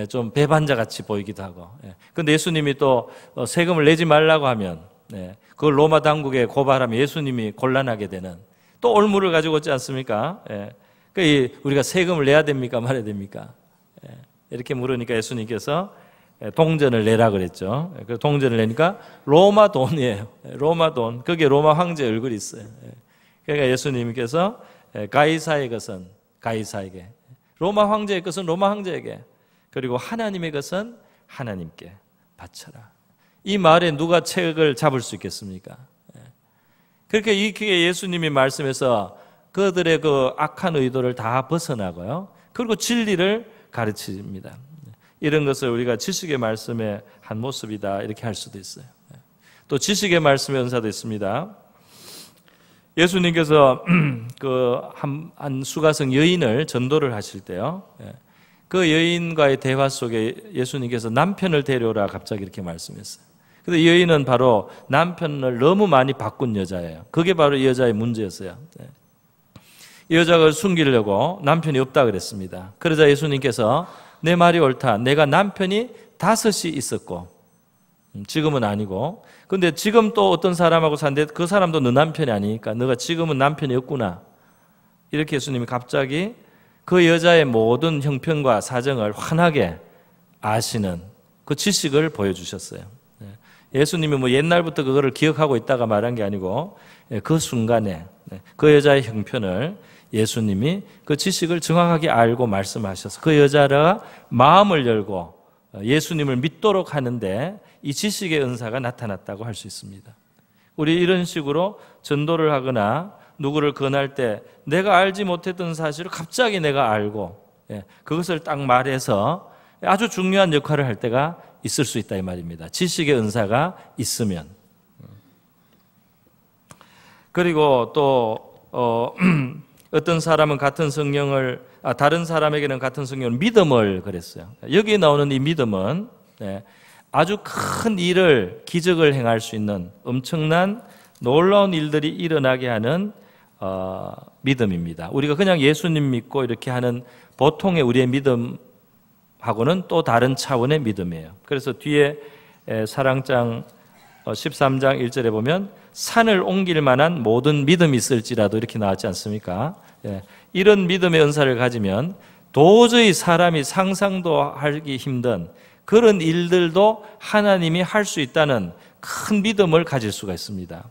좀 배반자같이 보이기도 하고, 그런데 예수님이 또 세금을 내지 말라고 하면 그걸 로마 당국에 고발하면 예수님이 곤란하게 되는 또 올무를 가지고 있지 않습니까? 우리가 세금을 내야 됩니까? 말아야 됩니까? 이렇게 물으니까 예수님께서 동전을 내라 그랬죠. 그 동전을 내니까 로마 돈이에요. 로마 돈. 거기에 로마 황제 얼굴이 있어요. 그러니까 예수님께서 가이사의 것은 가이사에게, 로마 황제의 것은 로마 황제에게, 그리고 하나님의 것은 하나님께 바쳐라. 이 말에 누가 책을 잡을 수 있겠습니까? 그렇게 이렇게 예수님이 말씀해서 그들의 그 악한 의도를 다 벗어나고요. 그리고 진리를 가르칩니다. 이런 것을 우리가 지식의 말씀의 한 모습이다 이렇게 할 수도 있어요. 또 지식의 말씀의 은사도 있습니다. 예수님께서 그 한 수가성 여인을 전도를 하실 때요. 그 여인과의 대화 속에 예수님께서 남편을 데려오라 갑자기 이렇게 말씀했어요. 근데 이 여인은 바로 남편을 너무 많이 바꾼 여자예요. 그게 바로 이 여자의 문제였어요. 이 여자가 숨기려고 남편이 없다 그랬습니다. 그러자 예수님께서 내 말이 옳다. 내가 남편이 5이 있었고 지금은 아니고, 근데 지금 또 어떤 사람하고 사는데 그 사람도 너 남편이 아니니까 너가 지금은 남편이 없구나. 이렇게 예수님이 갑자기 그 여자의 모든 형편과 사정을 환하게 아시는 그 지식을 보여주셨어요. 예수님이 뭐 옛날부터 그거를 기억하고 있다가 말한 게 아니고 그 순간에 그 여자의 형편을 예수님이 그 지식을 정확하게 알고 말씀하셔서 그 여자가 마음을 열고 예수님을 믿도록 하는데 이 지식의 은사가 나타났다고 할 수 있습니다. 우리 이런 식으로 전도를 하거나 누구를 권할 때 내가 알지 못했던 사실을 갑자기 내가 알고 그것을 딱 말해서 아주 중요한 역할을 할 때가 있을 수 있다 이 말입니다. 지식의 은사가 있으면. 그리고 또 어떤 사람은 같은 성령을 다른 사람에게는 같은 성령을 믿음을 그랬어요. 여기에 나오는 이 믿음은 아주 큰 일을 기적을 행할 수 있는 엄청난 놀라운 일들이 일어나게 하는 믿음입니다. 우리가 그냥 예수님 믿고 이렇게 하는 보통의 우리의 믿음하고는 또 다른 차원의 믿음이에요. 그래서 뒤에 사랑장 13장 1절에 보면 산을 옮길 만한 모든 믿음이 있을지라도 이렇게 나왔지 않습니까? 이런 믿음의 은사를 가지면 도저히 사람이 상상도 하기 힘든 그런 일들도 하나님이 할 수 있다는 큰 믿음을 가질 수가 있습니다.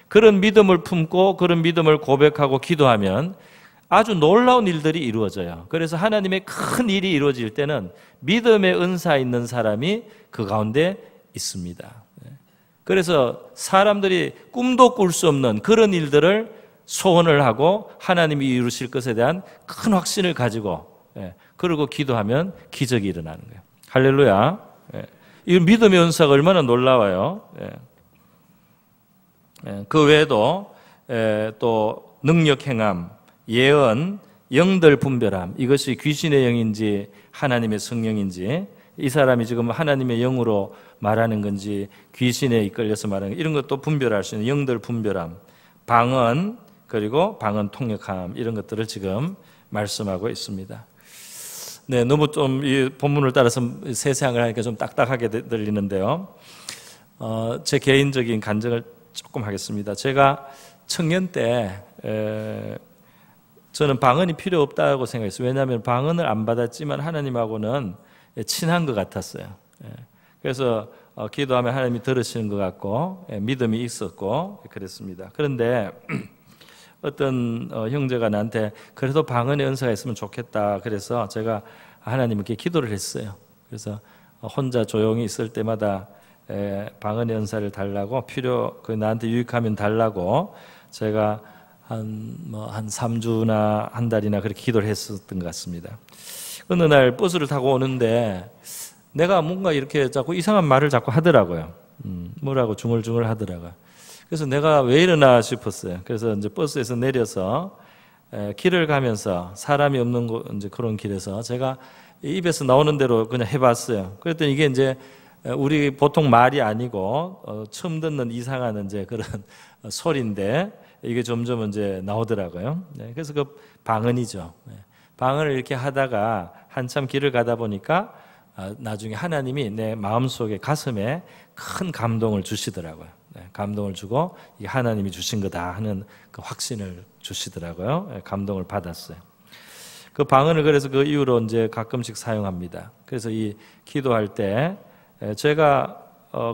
그런 믿음을 품고 그런 믿음을 고백하고 기도하면 아주 놀라운 일들이 이루어져요. 그래서 하나님의 큰 일이 이루어질 때는 믿음의 은사 있는 사람이 그 가운데 있습니다. 그래서 사람들이 꿈도 꿀 수 없는 그런 일들을 소원을 하고 하나님이 이루실 것에 대한 큰 확신을 가지고 그러고 기도하면 기적이 일어나는 거예요. 할렐루야. 이 믿음의 은사가 얼마나 놀라워요. 그 외에도 또 능력 행함, 예언, 영들 분별함, 이것이 귀신의 영인지 하나님의 성령인지, 이 사람이 지금 하나님의 영으로 말하는 건지 귀신에 이끌려서 말하는 건지, 이런 것도 분별할 수 있는 영들 분별함, 방언, 그리고 방언 통역함, 이런 것들을 지금 말씀하고 있습니다. 네, 너무 좀 이 본문을 따라서 세세하게 하니까 좀 딱딱하게 들리는데요. 제 개인적인 간증을 조금 하겠습니다. 제가 청년 때 저는 방언이 필요 없다고 생각했어요. 왜냐하면 방언을 안 받았지만 하나님하고는 친한 것 같았어요. 그래서 기도하면 하나님이 들으시는 것 같고 믿음이 있었고 그랬습니다. 그런데 어떤 형제가 나한테 그래도 방언의 은사가 있으면 좋겠다. 그래서 제가 하나님께 기도를 했어요. 그래서 혼자 조용히 있을 때마다 방언의 은사를 달라고 나한테 유익하면 달라고 제가 한 3주나 한 달이나 그렇게 기도를 했었던 것 같습니다. 어느 날 버스를 타고 오는데 내가 뭔가 이렇게 자꾸 이상한 말을 자꾸 하더라고요. 뭐라고 중얼중얼 하더라고요. 그래서 내가 왜 이러나 싶었어요. 그래서 이제 버스에서 내려서 길을 가면서 사람이 없는 곳, 이제 그런 길에서 제가 입에서 나오는 대로 그냥 해봤어요. 그랬더니 이게 이제 우리 보통 말이 아니고 처음 듣는 이상한 이제 그런 소리인데 이게 점점 이제 나오더라고요. 그래서 그 방언이죠. 방언을 이렇게 하다가 한참 길을 가다 보니까 나중에 하나님이 내 마음속에 가슴에 큰 감동을 주시더라고요. 감동을 주고 이게 하나님이 주신 거다 하는 그 확신을 주시더라고요. 감동을 받았어요. 그 방언을 그래서 그 이후로 이제 가끔씩 사용합니다. 그래서 이 기도할 때 제가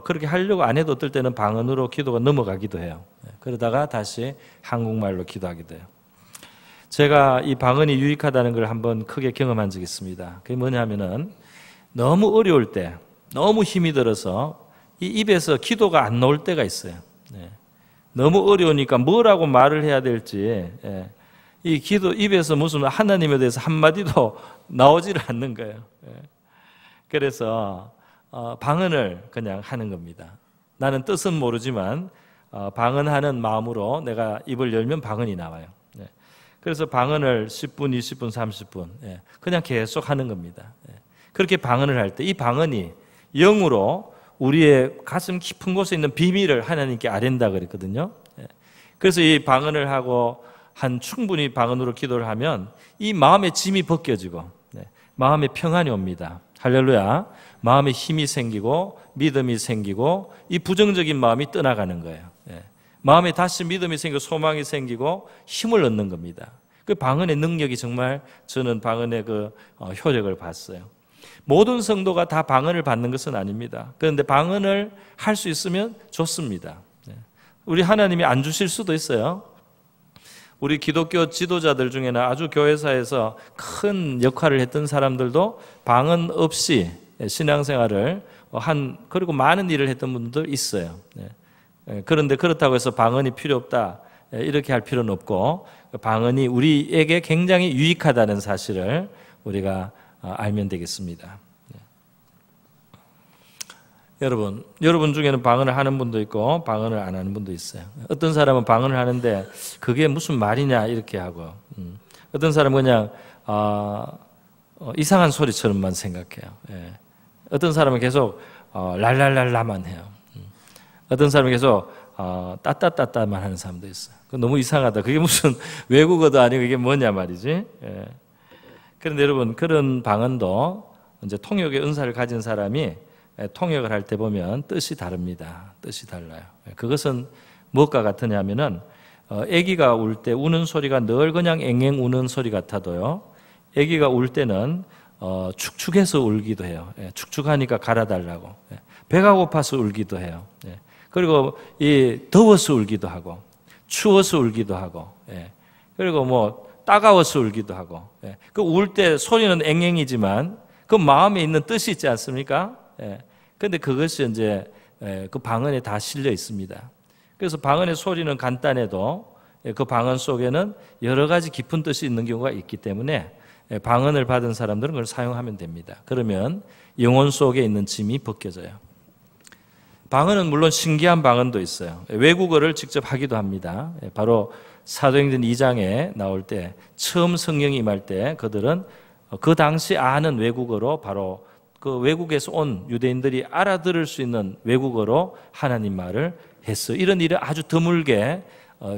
그렇게 하려고 안 해도 어떨 때는 방언으로 기도가 넘어가기도 해요. 그러다가 다시 한국말로 기도하기도 해요. 제가 이 방언이 유익하다는 걸 한번 크게 경험한 적이 있습니다. 그게 뭐냐면은 너무 어려울 때, 너무 힘이 들어서 이 입에서 기도가 안 나올 때가 있어요. 너무 어려우니까 뭐라고 말을 해야 될지, 이 기도 입에서 무슨 하나님에 대해서 한마디도 나오지를 않는 거예요. 그래서 방언을 그냥 하는 겁니다. 나는 뜻은 모르지만 방언하는 마음으로 내가 입을 열면 방언이 나와요. 그래서 방언을 10분, 20분, 30분 그냥 계속 하는 겁니다. 그렇게 방언을 할 때 이 방언이 영으로 우리의 가슴 깊은 곳에 있는 비밀을 하나님께 아랜다 그랬거든요. 그래서 이 방언을 하고 충분히 방언으로 기도를 하면 이 마음의 짐이 벗겨지고 마음의 평안이 옵니다. 할렐루야. 마음에 힘이 생기고 믿음이 생기고 이 부정적인 마음이 떠나가는 거예요. 마음에 다시 믿음이 생기고 소망이 생기고 힘을 얻는 겁니다. 그 방언의 능력이 정말 저는 방언의 그 효력을 봤어요. 모든 성도가 다 방언을 받는 것은 아닙니다. 그런데 방언을 할 수 있으면 좋습니다. 우리 하나님이 안 주실 수도 있어요. 우리 기독교 지도자들 중에는 아주 교회사에서 큰 역할을 했던 사람들도 방언 없이 신앙생활을 그리고 많은 일을 했던 분들 있어요. 그런데 그렇다고 해서 방언이 필요 없다 이렇게 할 필요는 없고 방언이 우리에게 굉장히 유익하다는 사실을 우리가 알면 되겠습니다. 여러분 중에는 방언을 하는 분도 있고 방언을 안 하는 분도 있어요. 어떤 사람은 방언을 하는데 그게 무슨 말이냐 이렇게 하고 어떤 사람은 그냥 이상한 소리처럼만 생각해요. 어떤 사람은 계속 랄랄랄라만 해요. 어떤 사람은 계속 따따따따만 하는 사람도 있어요. 너무 이상하다. 그게 무슨 외국어도 아니고 이게 뭐냐 말이지. 그런데 여러분 그런 방언도 이제 통역의 은사를 가진 사람이 통역을 할 때 보면 뜻이 다릅니다. 뜻이 달라요. 그것은 무엇과 같으냐면은 아기가 울 때 우는 소리가 늘 그냥 앵앵 우는 소리 같아도요. 아기가 울 때는 축축해서 울기도 해요. 축축하니까 갈아달라고. 배가 고파서 울기도 해요. 그리고 더워서 울기도 하고 추워서 울기도 하고 그리고 뭐 따가워서 울기도 하고 그 울 때 소리는 앵앵이지만 그 마음에 있는 뜻이 있지 않습니까? 그런데 그것이 이제 그 방언에 다 실려 있습니다. 그래서 방언의 소리는 간단해도 그 방언 속에는 여러 가지 깊은 뜻이 있는 경우가 있기 때문에 방언을 받은 사람들은 그걸 사용하면 됩니다. 그러면 영혼 속에 있는 짐이 벗겨져요. 방언은 물론 신기한 방언도 있어요. 외국어를 직접 하기도 합니다. 바로 사도행전 2장에 나올 때 처음 성령이 임할 때 그들은 그 당시 아는 외국어로 바로 그 외국에서 온 유대인들이 알아들을 수 있는 외국어로 하나님 말을 했어요. 이런 일은 아주 드물게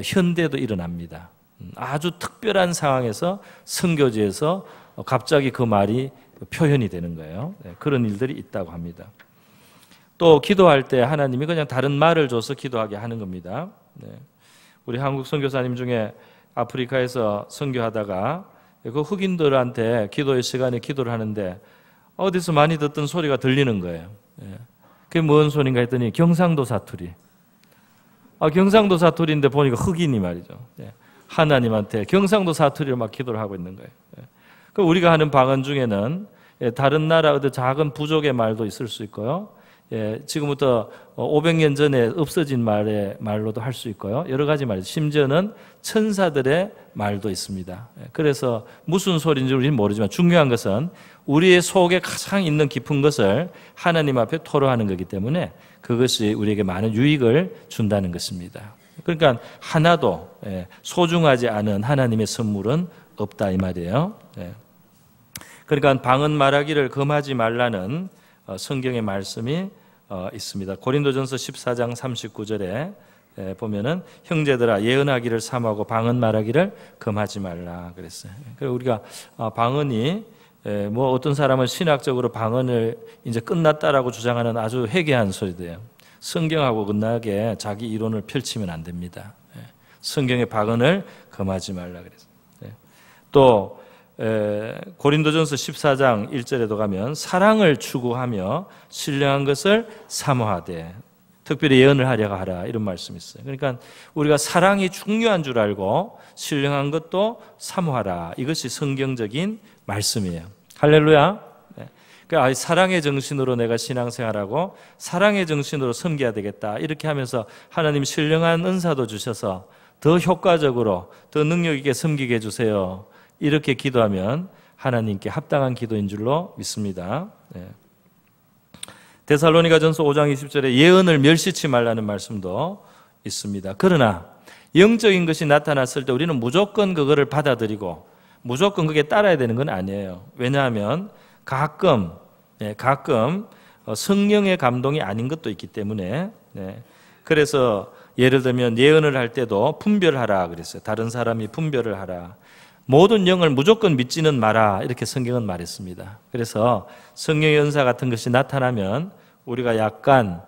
현대도 일어납니다. 아주 특별한 상황에서 선교지에서 갑자기 그 말이 표현이 되는 거예요. 그런 일들이 있다고 합니다. 또 기도할 때 하나님이 그냥 다른 말을 줘서 기도하게 하는 겁니다. 우리 한국 선교사님 중에 아프리카에서 선교하다가 그 흑인들한테 기도의 시간에 기도를 하는데 어디서 많이 듣던 소리가 들리는 거예요. 그게 뭔 소린가 했더니 경상도 사투리. 경상도 사투리인데 보니까 흑인이 말이죠. 하나님한테 경상도 사투리로 막 기도를 하고 있는 거예요. 그 우리가 하는 방언 중에는 다른 나라 어떤 작은 부족의 말도 있을 수 있고요. 지금부터 500년 전에 없어진 말로도 할 수 있고요. 여러 가지 말, 심지어는 천사들의 말도 있습니다. 그래서 무슨 소리인지 우리는 모르지만 중요한 것은 우리의 속에 가장 있는 깊은 것을 하나님 앞에 토로하는 거기 때문에 그것이 우리에게 많은 유익을 준다는 것입니다. 그러니까 하나도 소중하지 않은 하나님의 선물은 없다 이 말이에요. 그러니까 방언 말하기를 금하지 말라는 성경의 말씀이 있습니다. 고린도전서 14장 39절에 보면은 형제들아 예언하기를 삼하고 방언 말하기를 금하지 말라 그랬어요. 그래서 우리가 방언이 뭐 어떤 사람은 신학적으로 방언을 이제 끝났다라고 주장하는 아주 회개한 소리도요. 성경하고 끝나게 자기 이론을 펼치면 안 됩니다. 성경의 방언을 금하지 말라 그랬어요. 또 고린도전서 14장 1절에도 가면 사랑을 추구하며 신령한 것을 사모하되 특별히 예언을 하려고 하라 이런 말씀이 있어요. 그러니까 우리가 사랑이 중요한 줄 알고 신령한 것도 사모하라. 이것이 성경적인 말씀이에요. 할렐루야. 그러니까 사랑의 정신으로 내가 신앙생활하고 사랑의 정신으로 섬겨야 되겠다. 이렇게 하면서 하나님 신령한 은사도 주셔서 더 효과적으로 더 능력 있게 섬기게 해주세요. 이렇게 기도하면 하나님께 합당한 기도인 줄로 믿습니다. 데살로니가전서 5장 20절에 예언을 멸시치 말라는 말씀도 있습니다. 그러나 영적인 것이 나타났을 때 우리는 무조건 그거를 받아들이고 무조건 그게 따라야 되는 건 아니에요. 왜냐하면 가끔 성령의 감동이 아닌 것도 있기 때문에 그래서 예를 들면 예언을 할 때도 분별하라 그랬어요. 다른 사람이 분별을 하라. 모든 영을 무조건 믿지는 마라 이렇게 성경은 말했습니다. 그래서 성령의 은사 같은 것이 나타나면 우리가 약간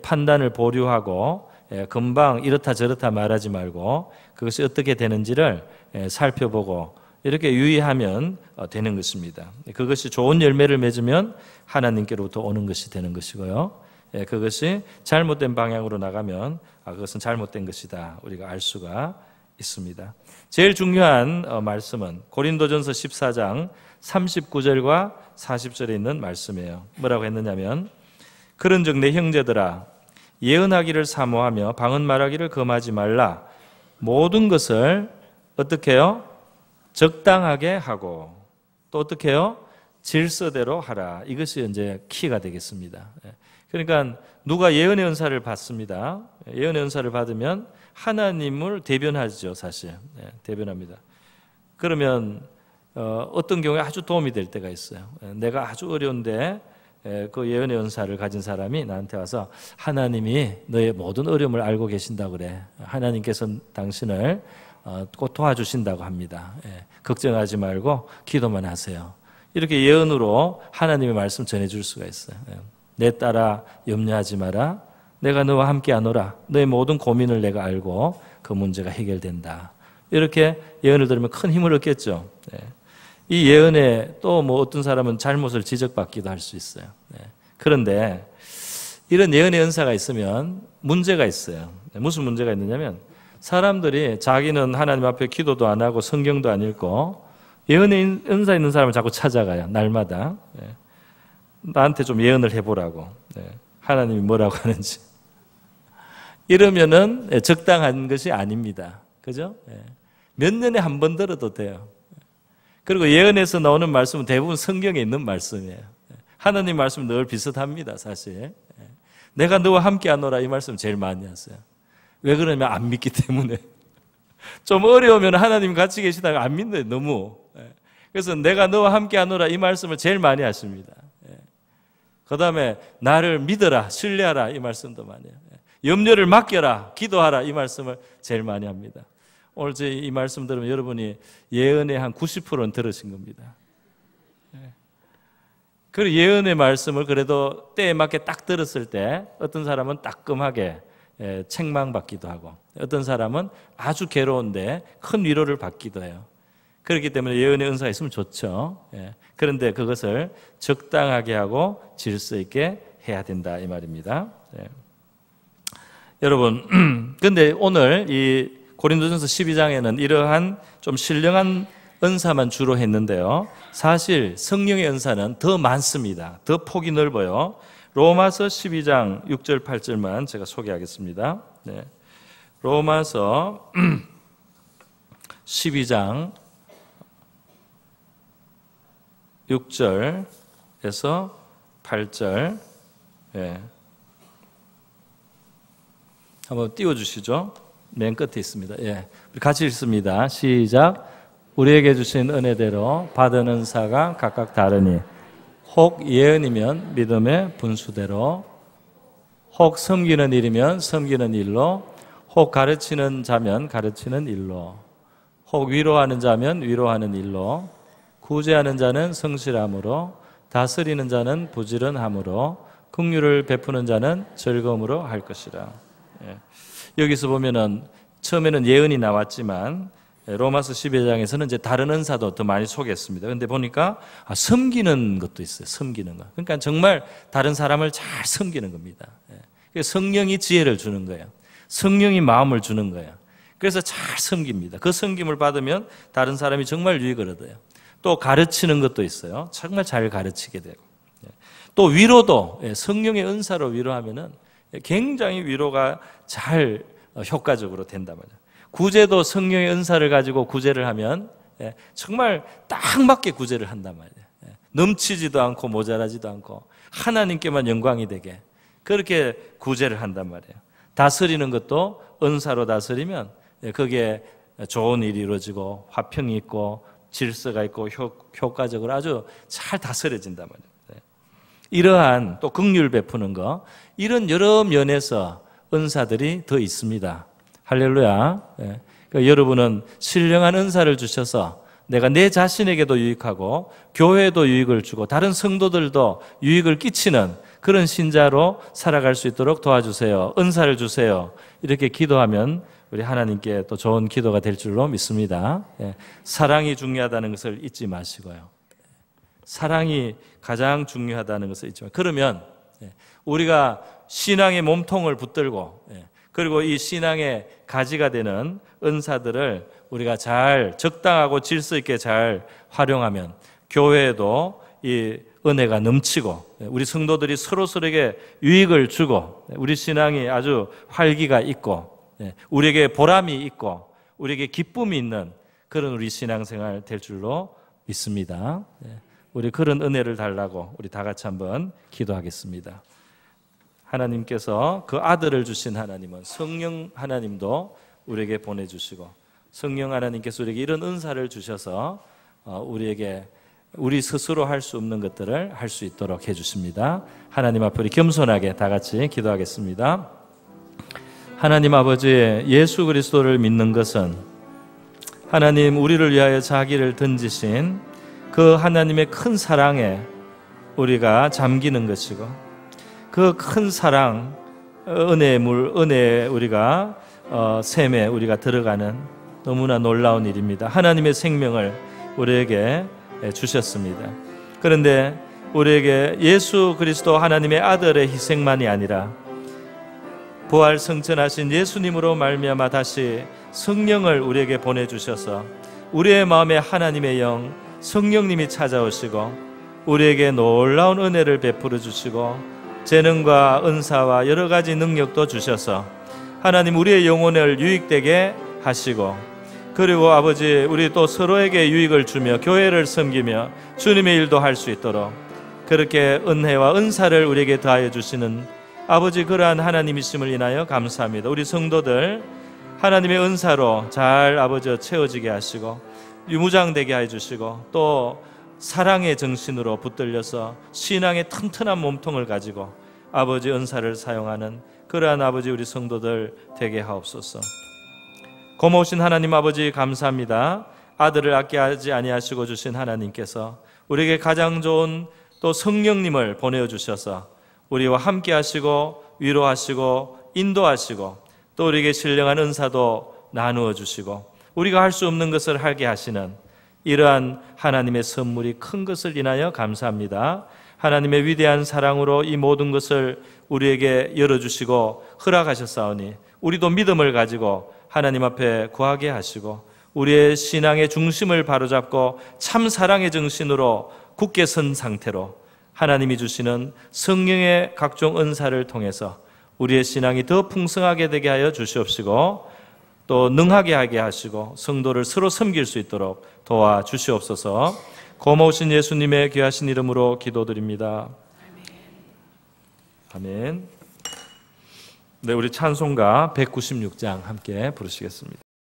판단을 보류하고 금방 이렇다 저렇다 말하지 말고 그것이 어떻게 되는지를 살펴보고 이렇게 유의하면 되는 것입니다. 그것이 좋은 열매를 맺으면 하나님께로부터 오는 것이 되는 것이고요. 그것이 잘못된 방향으로 나가면 그것은 잘못된 것이다 우리가 알 수가 있습니다. 제일 중요한 말씀은 고린도전서 14장 39절과 40절에 있는 말씀이에요. 뭐라고 했느냐면 그런즉 내 형제들아 예언하기를 사모하며 방언 말하기를 금하지 말라. 모든 것을 어떻게 해요? 적당하게 하고 또 어떻게 해요? 질서대로 하라. 이것이 이제 키가 되겠습니다. 그러니까 누가 예언의 은사를 받습니다. 예언의 은사를 받으면 하나님을 대변하죠, 사실. 대변합니다. 그러면 어떤 경우에 아주 도움이 될 때가 있어요. 내가 아주 어려운데 그 예언의 은사를 가진 사람이 나한테 와서 하나님이 너의 모든 어려움을 알고 계신다고 그래. 하나님께서 당신을 꼭 도와주신다고 합니다. 걱정하지 말고 기도만 하세요. 이렇게 예언으로 하나님의 말씀 전해줄 수가 있어요. 내 딸아 염려하지 마라. 내가 너와 함께 하노라. 너의 모든 고민을 내가 알고 그 문제가 해결된다. 이렇게 예언을 들으면 큰 힘을 얻겠죠. 이 예언에 또 뭐 어떤 사람은 잘못을 지적받기도 할 수 있어요. 그런데 이런 예언의 은사가 있으면 문제가 있어요. 무슨 문제가 있느냐면 사람들이 자기는 하나님 앞에 기도도 안 하고 성경도 안 읽고 예언의 은사 있는 사람을 자꾸 찾아가요. 날마다. 나한테 좀 예언을 해보라고. 하나님이 뭐라고 하는지. 이러면은 적당한 것이 아닙니다. 그죠? 몇 년에 한 번 들어도 돼요. 그리고 예언에서 나오는 말씀은 대부분 성경에 있는 말씀이에요. 하나님 말씀은 늘 비슷합니다, 사실. 내가 너와 함께 하노라 이 말씀 제일 많이 하세요. 왜 그러냐면 안 믿기 때문에. 좀 어려우면 하나님 같이 계시다가 안 믿는 너무. 그래서 내가 너와 함께 하노라 이 말씀을 제일 많이 하십니다. 그 다음에 나를 믿어라, 신뢰하라 이 말씀도 많이 해요. 염려를 맡겨라, 기도하라 이 말씀을 제일 많이 합니다. 오늘 제 이 말씀 들으면 여러분이 예언의 한 90%는 들으신 겁니다. 그 예언의 말씀을 그래도 때에 맞게 딱 들었을 때 어떤 사람은 따끔하게 책망받기도 하고 어떤 사람은 아주 괴로운데 큰 위로를 받기도 해요. 그렇기 때문에 예언의 은사가 있으면 좋죠. 그런데 그것을 적당하게 하고 질서 있게 해야 된다 이 말입니다. 여러분, 근데 오늘 이 고린도전서 12장에는 이러한 좀 신령한 은사만 주로 했는데요. 사실 성령의 은사는 더 많습니다. 더 폭이 넓어요. 로마서 12장 6절 8절만 제가 소개하겠습니다. 로마서 12장 6절에서 8절 한번 띄워주시죠. 맨 끝에 있습니다. 우리 같이 읽습니다. 시작. 우리에게 주신 은혜대로 받은 은사가 각각 다르니 혹 예언이면 믿음의 분수대로 혹 섬기는 일이면 섬기는 일로 혹 가르치는 자면 가르치는 일로 혹 위로하는 자면 위로하는 일로 구제하는 자는 성실함으로 다스리는 자는 부지런함으로 긍휼을 베푸는 자는 즐거움으로 할 것이라. 여기서 보면은 처음에는 예언이 나왔지만 로마서 12장에서는 이제 다른 은사도 더 많이 소개했습니다. 그런데 보니까 섬기는 것도 있어요. 섬기는 거. 그러니까 정말 다른 사람을 잘 섬기는 겁니다. 성령이 지혜를 주는 거예요. 성령이 마음을 주는 거예요. 그래서 잘 섬깁니다. 그 섬김을 받으면 다른 사람이 정말 유익을 얻어요. 또 가르치는 것도 있어요. 정말 잘 가르치게 되고. 또 위로도 성령의 은사로 위로하면은 굉장히 위로가 잘 효과적으로 된단 말이에요. 구제도 성령의 은사를 가지고 구제를 하면 정말 딱 맞게 구제를 한단 말이에요. 넘치지도 않고 모자라지도 않고 하나님께만 영광이 되게 그렇게 구제를 한단 말이에요. 다스리는 것도 은사로 다스리면 거기에 좋은 일이 이루어지고 화평이 있고 질서가 있고 효과적으로 아주 잘 다스려진단 말이에요. 이러한 또 긍휼 베푸는 거, 이런 여러 면에서 은사들이 더 있습니다. 할렐루야. 그러니까 여러분은 신령한 은사를 주셔서 내가 내 자신에게도 유익하고 교회에도 유익을 주고 다른 성도들도 유익을 끼치는 그런 신자로 살아갈 수 있도록 도와주세요. 은사를 주세요. 이렇게 기도하면 우리 하나님께 또 좋은 기도가 될 줄로 믿습니다. 사랑이 중요하다는 것을 잊지 마시고요. 사랑이 가장 중요하다는 것을 잊지 마시고, 그러면 우리가 신앙의 몸통을 붙들고 그리고 이 신앙의 가지가 되는 은사들을 우리가 잘 적당하고 질서 있게 잘 활용하면 교회에도 이 은혜가 넘치고 우리 성도들이 서로서로에게 유익을 주고 우리 신앙이 아주 활기가 있고 우리에게 보람이 있고 우리에게 기쁨이 있는 그런 우리 신앙생활 될 줄로 믿습니다. 우리 그런 은혜를 달라고 우리 다 같이 한번 기도하겠습니다. 하나님께서 그 아들을 주신 하나님은 성령 하나님도 우리에게 보내주시고 성령 하나님께서 우리에게 이런 은사를 주셔서 우리에게 우리 스스로 할 수 없는 것들을 할 수 있도록 해주십니다. 하나님 앞에 우리 겸손하게 다 같이 기도하겠습니다. 하나님 아버지, 예수 그리스도를 믿는 것은 하나님 우리를 위하여 자기를 던지신 그 하나님의 큰 사랑에 우리가 잠기는 것이고 그 큰 사랑, 은혜의 물, 은혜에 우리가 샘에 우리가 들어가는 너무나 놀라운 일입니다. 하나님의 생명을 우리에게 주셨습니다. 그런데 우리에게 예수 그리스도 하나님의 아들의 희생만이 아니라 부활 승천하신 예수님으로 말미암아 다시 성령을 우리에게 보내주셔서 우리의 마음에 하나님의 영 성령님이 찾아오시고 우리에게 놀라운 은혜를 베풀어 주시고 재능과 은사와 여러 가지 능력도 주셔서 하나님 우리의 영혼을 유익되게 하시고 그리고 아버지 우리 또 서로에게 유익을 주며 교회를 섬기며 주님의 일도 할 수 있도록 그렇게 은혜와 은사를 우리에게 더하여 주시는 아버지 그러한 하나님이심을 인하여 감사합니다. 우리 성도들 하나님의 은사로 잘 아버지 채워지게 하시고 유무장되게 해주시고 또 사랑의 정신으로 붙들려서 신앙의 튼튼한 몸통을 가지고 아버지 은사를 사용하는 그러한 아버지 우리 성도들 되게 하옵소서. 고마우신 하나님 아버지 감사합니다. 아들을 아껴하지 아니하시고 주신 하나님께서 우리에게 가장 좋은 또 성령님을 보내어 주셔서 우리와 함께 하시고 위로하시고 인도하시고 또 우리에게 신령한 은사도 나누어 주시고 우리가 할 수 없는 것을 하게 하시는 이러한 하나님의 선물이 큰 것을 인하여 감사합니다. 하나님의 위대한 사랑으로 이 모든 것을 우리에게 열어주시고 허락하셨사오니 우리도 믿음을 가지고 하나님 앞에 구하게 하시고 우리의 신앙의 중심을 바로잡고 참 사랑의 정신으로 굳게 선 상태로 하나님이 주시는 성령의 각종 은사를 통해서 우리의 신앙이 더 풍성하게 되게 하여 주시옵시고 또 능하게 하게 하시고 성도를 서로 섬길 수 있도록 도와주시옵소서. 고마우신 예수님의 귀하신 이름으로 기도드립니다. 아멘. 네, 우리 찬송가 196장 함께 부르시겠습니다.